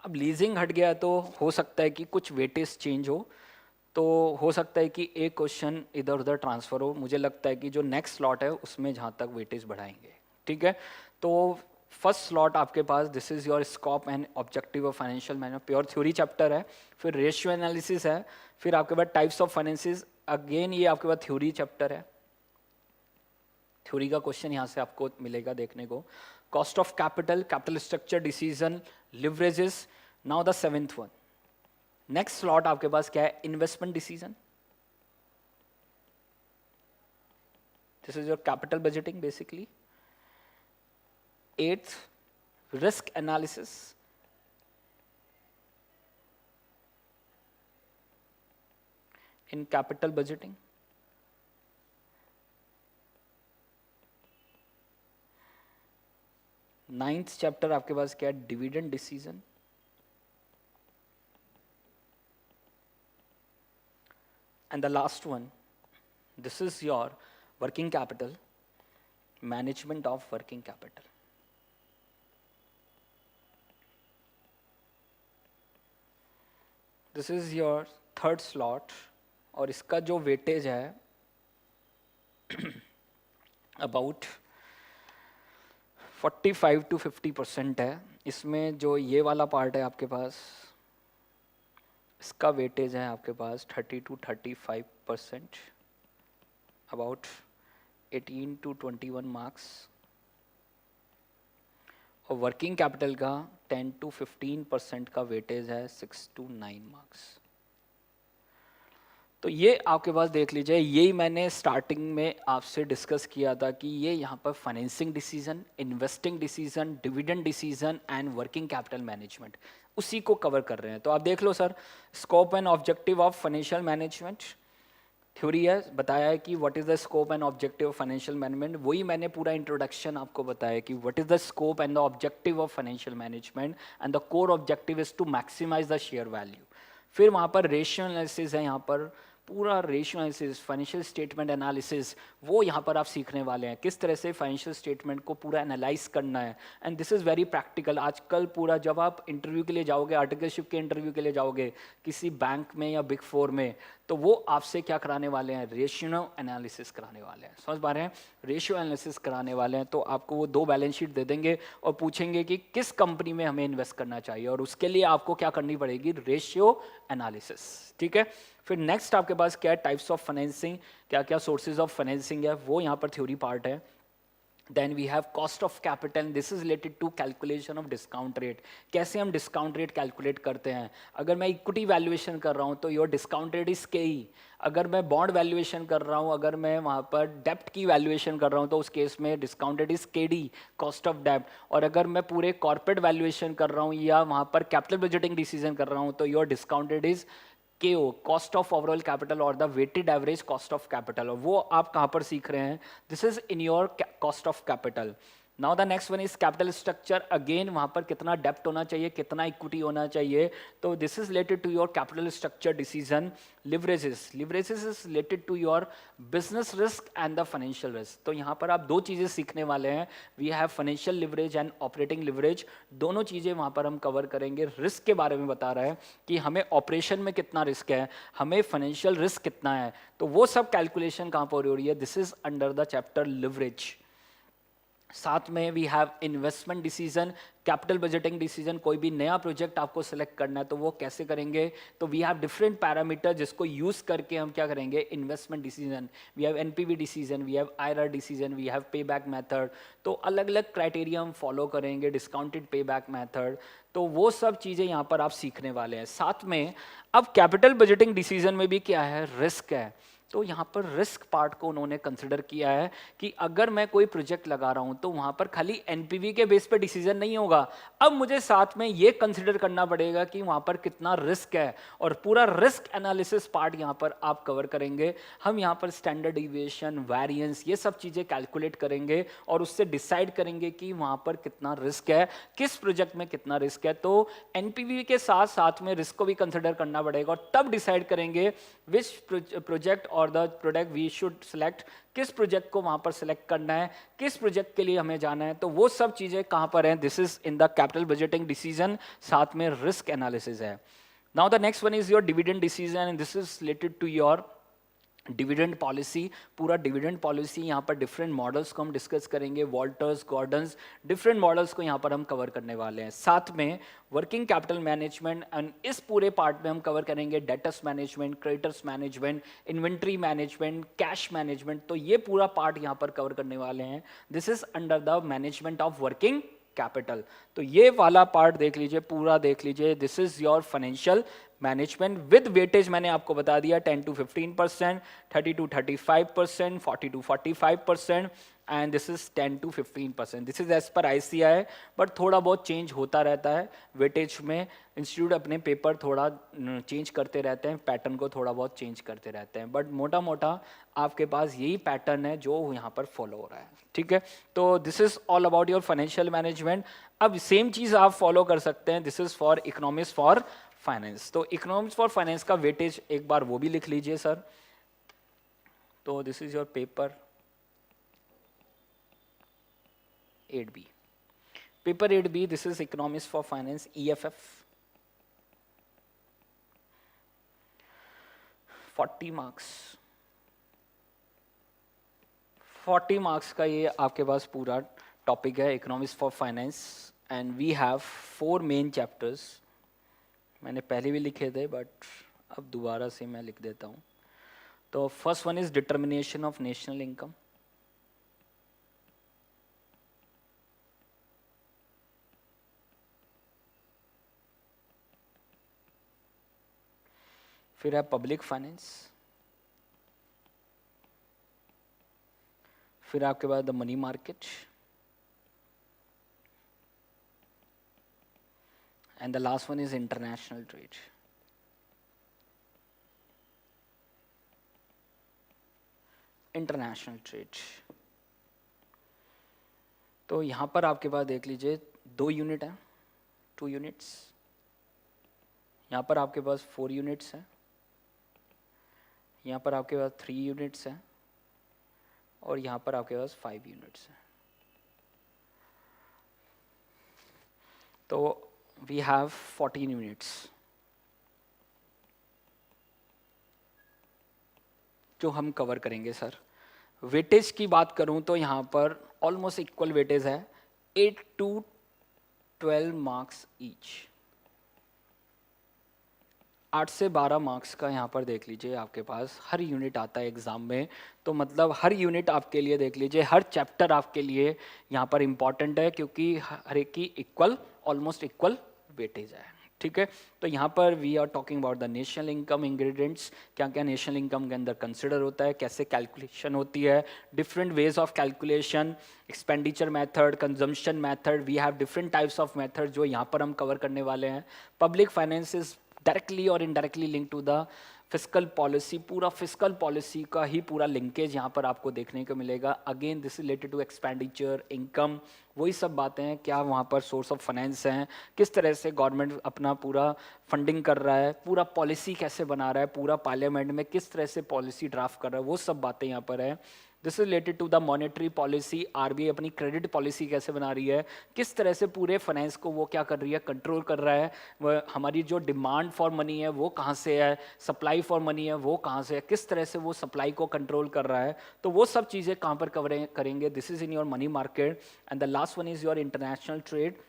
Speaker 1: अब लीजिंग हट गया तो हो सकता है कि कुछ वेटेज चेंज हो, तो हो सकता है कि एक क्वेश्चन इधर उधर ट्रांसफर हो। मुझे लगता है कि जो नेक्स्ट स्लॉट है उसमें जहाँ तक वेटेज बढ़ाएंगे, ठीक है? तो फर्स्ट स्लॉट आपके पास this is your scope and objective of financial management, pure theory chapter है। फिर रेशियो एनालिसिस है, फिर आपके पास टाइप्स ऑफ फाइनेंसिस, अगेन ये आपके पास थ्योरी चैप्टर है। थ्योरी का क्वेश्चन यहाँ से आपको मिलेगा देखने को। Cost of capital, capital structure, decision, leverages. Now the seventh one, next slot आपके पास क्या है? Investment decision. This is your capital budgeting basically. Eighth, risk analysis. In capital budgeting. Ninth chapter आपके पास क्या है? Dividend decision. And the last one, this is your working capital, management of working capital. This is your third slot, और इसका जो weightage है about 45 to 50% है। इसमें जो ये वाला पार्ट है आपके पास, इसका वेटेज है आपके पास 30 to 35%, अबाउट 18 to 21 मार्क्स, और वर्किंग कैपिटल का 10 to 15% का वेटेज है, 6 to 9 मार्क्स। तो ये आपके पास देख लीजिए, यही मैंने स्टार्टिंग में आपसे डिस्कस किया था कि ये यहाँ पर financing decision, investing decision, dividend decision and working capital management, उसी को कवर कर रहे हैं। तो आप देख लो sir, scope and objective of financial management theory है, बताया है कि what is the scope and objective of financial management. वही मैंने पूरा इंट्रोडक्शन आपको बताया कि what is the scope and the objective of financial management, and the core objective is to maximise the share value. फिर वहाँ पर रेशियो एनालिसिस है, यहाँ पर पूरा ratio analysis, financial statement analysis, वो यहाँ पर आप सीखने वाले हैं किस तरह से फाइनेंशियल स्टेटमेंट को पूरा एनालाइज करना है। And this is very practical. आजकल पूरा जब आप इंटरव्यू के लिए जाओगे, आर्टिकलशिप के इंटरव्यू के लिए जाओगे किसी बैंक में या बिग फोर में, तो वो आपसे क्या कराने वाले हैं? रेशियो एनालिसिस कराने वाले हैं। समझ पा रहे हैं? रेशियो एनालिसिस कराने वाले हैं। तो आपको वो 2 बैलेंस शीट दे देंगे और पूछेंगे कि किस कंपनी में हमें इन्वेस्ट करना चाहिए, और उसके लिए आपको क्या करनी पड़ेगी? रेशियो एनालिसिस, ठीक है? फिर नेक्स्ट आपके पास क्या है? टाइप्स ऑफ फाइनेंसिंग, क्या क्या सोर्सेज ऑफ फाइनेंसिंग है, वो यहाँ पर थ्योरी पार्ट है। Then we have cost of capital, this is related to calculation of discount rate. कैसे हम डिस्काउंट रेट कैलकुलेट करते हैं? अगर मैं इक्विटी वैल्यूएशन कर रहा हूँ तो योर डिस्काउंट रेट इज के ई। अगर मैं बॉन्ड वैल्यूएशन कर रहा हूँ, अगर मैं वहाँ पर डेप्ट की वैल्यूएशन कर रहा हूँ, तो उस केस में डिस्काउंट रेट इज के डी, कॉस्ट ऑफ डेप्ट। और अगर मैं पूरे कॉर्पोरेट वैल्यूएशन कर रहा हूँ या वहाँ पर कैपिटल बजटिंग डिसीजन कर रहा हूँ, तो your discount rate is KO, cost of overall capital और the weighted average cost of capital, और वो आप कहाँ पर सीख रहे हैं? This is in your cost of capital. Now the next one is capital structure. Again वहाँ पर कितना डेप्ट होना चाहिए, कितना इक्विटी होना चाहिए, तो this is related to your capital structure decision. Leverages is related to your business risk and the financial risk. तो यहाँ पर आप दो चीज़ें सीखने वाले हैं. We have financial leverage and operating leverage. दोनों चीज़ें वहाँ पर हम कवर करेंगे. रिस्क के बारे में बता रहा है कि हमें ऑपरेशन में कितना रिस्क है, हमें फाइनेंशियल रिस्क कितना है, तो वो सब कैलकुलेशन कहाँ पर हो रही है? This is under the chapter leverage. साथ में we have investment decision, capital budgeting decision. कोई भी नया प्रोजेक्ट आपको सेलेक्ट करना है तो वो कैसे करेंगे? तो वी हैव डिफरेंट पैरामीटर जिसको यूज करके हम क्या करेंगे? Investment decision. We have NPV decision, we have IRR decision, we have pay back method. तो अलग अलग क्राइटेरिया हम फॉलो करेंगे, डिस्काउंटेड पे बैक मेथड. तो वो सब चीज़ें यहाँ पर आप सीखने वाले हैं. साथ में अब कैपिटल बजटिंग डिसीजन में भी क्या है? रिस्क है. तो यहाँ पर रिस्क पार्ट को उन्होंने कंसिडर किया है कि अगर मैं कोई प्रोजेक्ट लगा रहा हूँ तो वहाँ पर खाली एनपीवी के बेस पे डिसीजन नहीं होगा. अब मुझे साथ में ये कंसिडर करना पड़ेगा कि वहाँ पर कितना रिस्क है, और पूरा रिस्क एनालिसिस पार्ट यहाँ पर आप कवर करेंगे. हम यहाँ पर स्टैंडर्ड डिविएशन, वेरिएंस, ये सब चीज़ें कैलकुलेट करेंगे और उससे डिसाइड करेंगे कि वहाँ पर कितना रिस्क है, किस प्रोजेक्ट में कितना रिस्क है. तो एनपीवी के साथ साथ में रिस्क को भी कंसिडर करना पड़ेगा और तब डिसाइड करेंगे विच प्रोजेक्ट और the product we should select. किस प्रोजेक्ट को वहां पर सेलेक्ट करना है, किस प्रोजेक्ट के लिए हमें जाना है. तो वो सब चीजें कहां पर हैं? This is in the capital budgeting decision. साथ में रिस्क एनालिसिस है. Now the next one is your dividend decision and this is related to your dividend policy. पूरा डिविडेंड पॉलिसी यहाँ पर डिफरेंट मॉडल्स को हम डिस्कस करेंगे. वॉल्टर्स, गॉर्डन्स, डिफरेंट मॉडल्स को यहाँ पर हम कवर करने वाले हैं. साथ में वर्किंग कैपिटल मैनेजमेंट, एंड इस पूरे पार्ट में हम कवर करेंगे debtors management, creditors management, inventory management, cash management. तो ये पूरा पार्ट यहाँ पर कवर करने वाले हैं. This is under the management of working capital. तो ये वाला पार्ट देख लीजिए, पूरा देख लीजिए. This is your financial management with weightage. मैंने आपको बता दिया 10 to 15%, 30 to 35%, 40 to 45%, and this is 10 to 15%. This is as per ICI, but थोड़ा बहुत चेंज होता रहता है वेटेज में. इंस्टीट्यूट अपने पेपर थोड़ा चेंज करते रहते हैं, पैटर्न को थोड़ा बहुत चेंज करते रहते हैं, बट मोटा मोटा आपके पास यही पैटर्न है जो यहाँ पर फॉलो हो रहा है. ठीक है, तो this is all about your financial management. अब सेम चीज आप फॉलो कर सकते हैं. This is for economics for finance. तो इकोनॉमिक्स फॉर फाइनेंस का वेटेज एक बार वो भी लिख लीजिए सर. तो this is your paper 8B. Paper 8B, this is economics for finance, EFF. 40 marks. 40 marks का ये आपके पास पूरा टॉपिक है, economics for finance. And we have 4 main chapters. मैंने पहले भी लिखे थे बट अब दोबारा से मैं लिख देता हूँ. तो first one is determination of national income. फिर है पब्लिक फाइनेंस. फिर आपके पास the money market. And the last one is international trade. International trade. तो यहाँ पर आपके पास देख लीजिए 2 यूनिट हैं, 2 यूनिट्स. यहाँ पर आपके पास 4 यूनिट्स हैं. यहाँ पर आपके पास 3 यूनिट्स हैं. और यहाँ पर आपके पास 5 यूनिट्स हैं. तो we have 14 units जो हम कवर करेंगे सर. वेटेज की बात करूं तो यहाँ पर ऑलमोस्ट इक्वल वेटेज है, 8 to 12 मार्क्स ईच. 8 से 12 मार्क्स का यहाँ पर देख लीजिए आपके पास हर यूनिट आता है एग्जाम में. तो मतलब हर यूनिट आपके लिए देख लीजिए, हर चैप्टर आपके लिए यहाँ पर इंपॉर्टेंट है क्योंकि हर एक की इक्वल, ऑलमोस्ट इक्वल वेटेज है. ठीक है, तो यहाँ पर we are talking about the national income ingredients. क्या क्या नेशनल इनकम के अंदर कंसिडर होता है, कैसे कैलकुलेशन होती है, different ways of calculation, expenditure method, consumption method. We have different types of method जो यहाँ पर हम कवर करने वाले हैं. पब्लिक फाइनेंस इज डायरेक्टली और indirectly link to the fiscal policy, पूरा फिस्कल पॉलिसी का ही पूरा लिंकेज यहाँ पर आपको देखने को मिलेगा। Again this related to expenditure, income, वही सब बातें हैं, क्या वहाँ पर सोर्स ऑफ फाइनेंस हैं, किस तरह से गवर्नमेंट अपना पूरा फंडिंग कर रहा है, पूरा पॉलिसी कैसे बना रहा है, पूरा पार्लियामेंट में किस तरह से पॉलिसी ड्राफ्ट कर रहा है, वो सब बातें यहाँ पर है। This is related to the monetary policy, RBI अपनी क्रेडिट पॉलिसी कैसे बना रही है, किस तरह से पूरे फाइनेंस को वो क्या कर रही है, कंट्रोल कर रहा है, वह हमारी जो डिमांड फॉर मनी है वो कहाँ से है, सप्लाई फॉर मनी है वो कहाँ से है, किस तरह से वो सप्लाई को कंट्रोल कर रहा है। तो वो सब चीज़ें कहाँ पर कवर करेंगे, this is in your money market. And the last one is your international trade.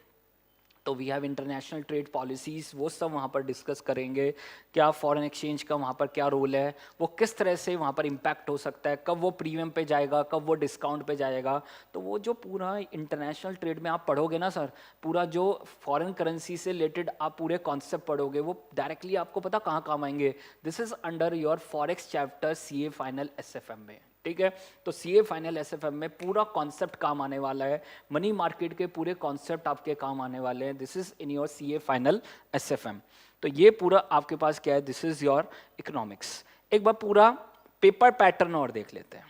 Speaker 1: तो we have international trade policies, वो सब वहाँ पर डिस्कस करेंगे, क्या फॉरेन एक्सचेंज का वहाँ पर क्या रोल है, वो किस तरह से वहाँ पर इम्पैक्ट हो सकता है, कब वो प्रीमियम पे जाएगा, कब वो डिस्काउंट पे जाएगा। तो वो जो पूरा इंटरनेशनल ट्रेड में आप पढ़ोगे ना सर, पूरा जो फॉरेन करेंसी से रिलेटेड आप पूरे कॉन्सेप्ट पढ़ोगे, वो डायरेक्टली आपको पता कहाँ काम आएंगे। This is under your forex chapter CA final SFM में, ठीक है। तो CA फाइनल SFM में पूरा कॉन्सेप्ट काम आने वाला है, मनी मार्केट के पूरे कॉन्सेप्ट आपके काम आने वाले हैं। This is in your CA final SFM। तो ये पूरा आपके पास क्या है, दिस इज योर इकोनॉमिक्स। एक बार पूरा पेपर पैटर्न और देख लेते हैं।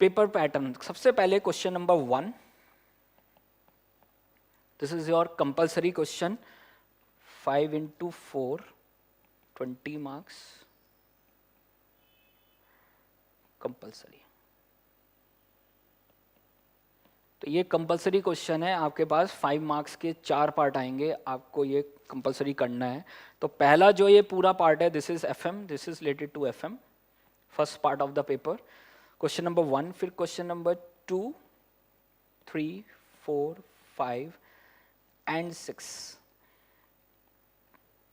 Speaker 1: पेपर पैटर्न, सबसे पहले question number 1, this is your compulsory question, 5 into 4, 20 marks, compulsory। तो ये कंपलसरी क्वेश्चन है, आपके पास 5 मार्क्स के 4 पार्ट आएंगे, आपको ये कंपलसरी करना है। तो पहला जो ये पूरा पार्ट है, this is FM, this is related to FM, first part of the paper, question number 1। फिर क्वेश्चन नंबर 2, 3, 4, 5 एंड 6,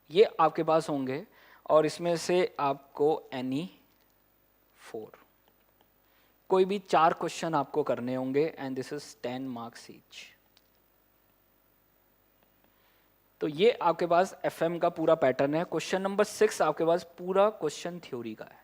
Speaker 1: ये आपके पास होंगे, और इसमें से आपको any 4, कोई भी 4 क्वेश्चन आपको करने होंगे, and this is 10 marks each. तो ये आपके पास FM का पूरा पैटर्न है। क्वेश्चन नंबर 6 आपके पास पूरा क्वेश्चन थ्योरी का है।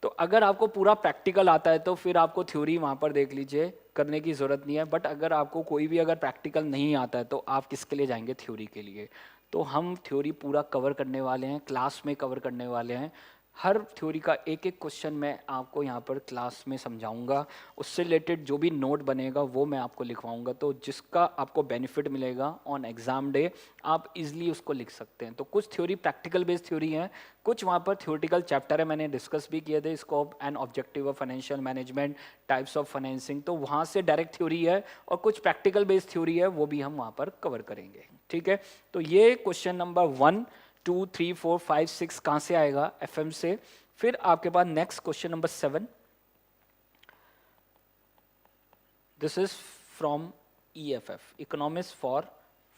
Speaker 1: तो अगर आपको पूरा प्रैक्टिकल आता है तो फिर आपको थ्योरी वहाँ पर देख लीजिए, करने की ज़रूरत नहीं है। बट अगर आपको कोई भी अगर प्रैक्टिकल नहीं आता है तो आप किसके लिए जाएंगे, थ्योरी के लिए। तो हम थ्योरी पूरा कवर करने वाले हैं, क्लास में कवर करने वाले हैं। हर थ्योरी का एक एक क्वेश्चन मैं आपको यहाँ पर क्लास में समझाऊंगा, उससे रिलेटेड जो भी नोट बनेगा वो मैं आपको लिखवाऊंगा। तो जिसका आपको बेनिफिट मिलेगा ऑन एग्जाम डे, आप इजीली उसको लिख सकते हैं। तो कुछ थ्योरी प्रैक्टिकल बेस्ड थ्योरी है, कुछ वहाँ पर थ्योरेटिकल चैप्टर है, मैंने डिस्कस भी किए थे, scope and objective of financial management, types of financing. तो वहाँ से डायरेक्ट थ्योरी है, और कुछ प्रैक्टिकल बेस्ड थ्योरी है, वो भी हम वहाँ पर कवर करेंगे, ठीक है। तो ये क्वेश्चन नंबर 1, 2, 3, 4, 5, 6 कहाँ से आएगा, FM से। फिर आपके पास next question number 7, this is from EFF, economics for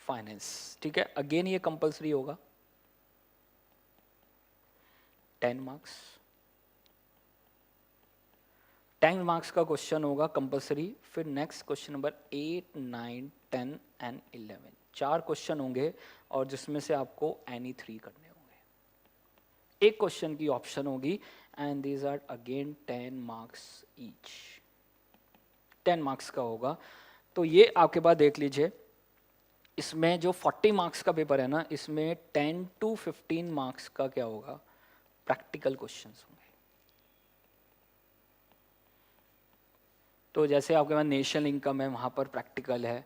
Speaker 1: finance, ठीक है। अगेन ये कंपल्सरी होगा, 10 मार्क्स, 10 मार्क्स का क्वेश्चन होगा कंपल्सरी। फिर next question number 8, 9, 10 and 11, 4 question होंगे, और जिसमें से आपको any 3 करने होंगे। एक क्वेश्चन की ऑप्शन होगी, and these are again 10 marks each, 10 marks का होगा। तो ये आपके पास देख लीजिए, इसमें जो 40 मार्क्स का पेपर है ना, इसमें 10 to 15 मार्क्स का क्या होगा, प्रैक्टिकल क्वेश्चंस होंगे। तो जैसे आपके पास नेशनल इनकम है, वहाँ पर प्रैक्टिकल है।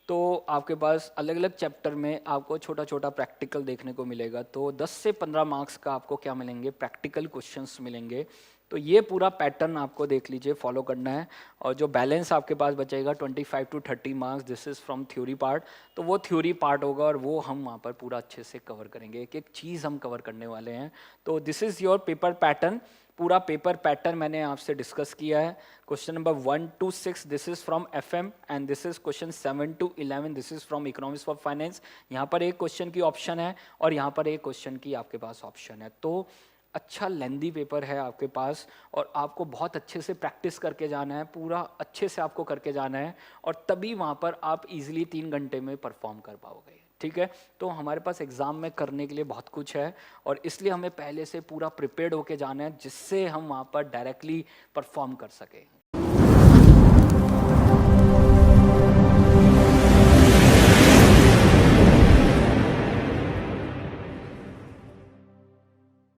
Speaker 1: तो आपके पास अलग अलग चैप्टर में आपको छोटा छोटा प्रैक्टिकल देखने को मिलेगा। तो 10 से 15 मार्क्स का आपको क्या मिलेंगे, प्रैक्टिकल क्वेश्चंस मिलेंगे। तो ये पूरा पैटर्न आपको देख लीजिए, फॉलो करना है। और जो बैलेंस आपके पास बचेगा 25 to 30 marks, this is from theory part. तो वो थ्योरी पार्ट होगा, और वो हम वहाँ पर पूरा अच्छे से कवर करेंगे, एक एक चीज़ हम कवर करने वाले हैं। तो this is your paper pattern, पूरा पेपर पैटर्न मैंने आपसे डिस्कस किया है। Question number 1 to 6 this is from FM, and this is question 7 to 11 this is from economics for finance. यहाँ पर एक क्वेश्चन की ऑप्शन है, और यहाँ पर एक क्वेश्चन की आपके पास ऑप्शन है। तो अच्छा लेंदी पेपर है आपके पास, और आपको बहुत अच्छे से प्रैक्टिस करके जाना है, पूरा अच्छे से आपको करके जाना है, और तभी वहाँ पर आप इजीली 3 घंटे में परफॉर्म कर पाओगे, ठीक है। तो हमारे पास एग्ज़ाम में करने के लिए बहुत कुछ है और इसलिए हमें पहले से पूरा प्रिपेयर्ड होके जाना है जिससे हम वहाँ पर डायरेक्टली परफॉर्म कर सकें।